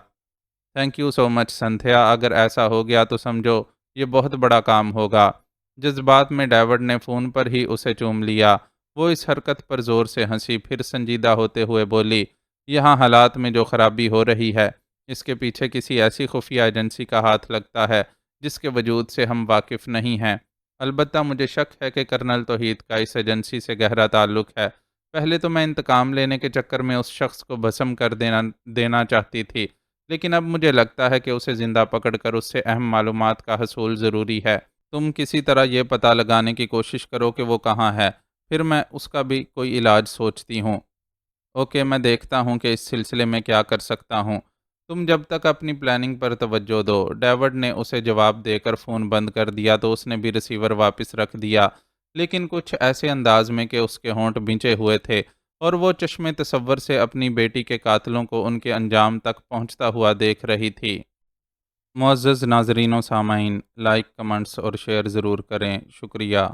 Thank you so much Cynthia, اگر ایسا ہو گیا تو سمجھو یہ بہت بڑا کام ہوگا۔ جذبات میں ڈیوڈ نے فون پر ہی اسے چوم لیا۔ وہ اس حرکت پر زور سے ہنسی، پھر سنجیدہ ہوتے ہوئے بولی، یہاں حالات میں جو خرابی ہو رہی ہے اس کے پیچھے کسی ایسی خفیہ ایجنسی کا ہاتھ لگتا ہے جس کے وجود سے ہم واقف نہیں ہیں۔ البتہ مجھے شک ہے کہ کرنل توحید کا اس ایجنسی سے گہرا تعلق ہے۔ پہلے تو میں انتقام لینے کے چکر میں اس شخص کو بھسم کر دینا چاہتی تھی، لیکن اب مجھے لگتا ہے کہ اسے زندہ پکڑ کر اس سے اہم معلومات کا حصول ضروری ہے۔ تم کسی طرح یہ پتہ لگانے کی کوشش کرو کہ وہ کہاں ہے، پھر میں اس کا بھی کوئی علاج سوچتی ہوں۔ اوکے، میں دیکھتا ہوں کہ اس سلسلے میں کیا کر سکتا ہوں۔ تم جب تک اپنی پلاننگ پر توجہ دو۔ ڈیوڈ نے اسے جواب دے کر فون بند کر دیا تو اس نے بھی ریسیور واپس رکھ دیا، لیکن کچھ ایسے انداز میں کہ اس کے ہونٹ بھنچے ہوئے تھے، اور وہ چشم تصور سے اپنی بیٹی کے قاتلوں کو ان کے انجام تک پہنچتا ہوا دیکھ رہی تھی۔ معزز ناظرین و سامعین، لائک، کمنٹس اور شیئر ضرور کریں، شکریہ۔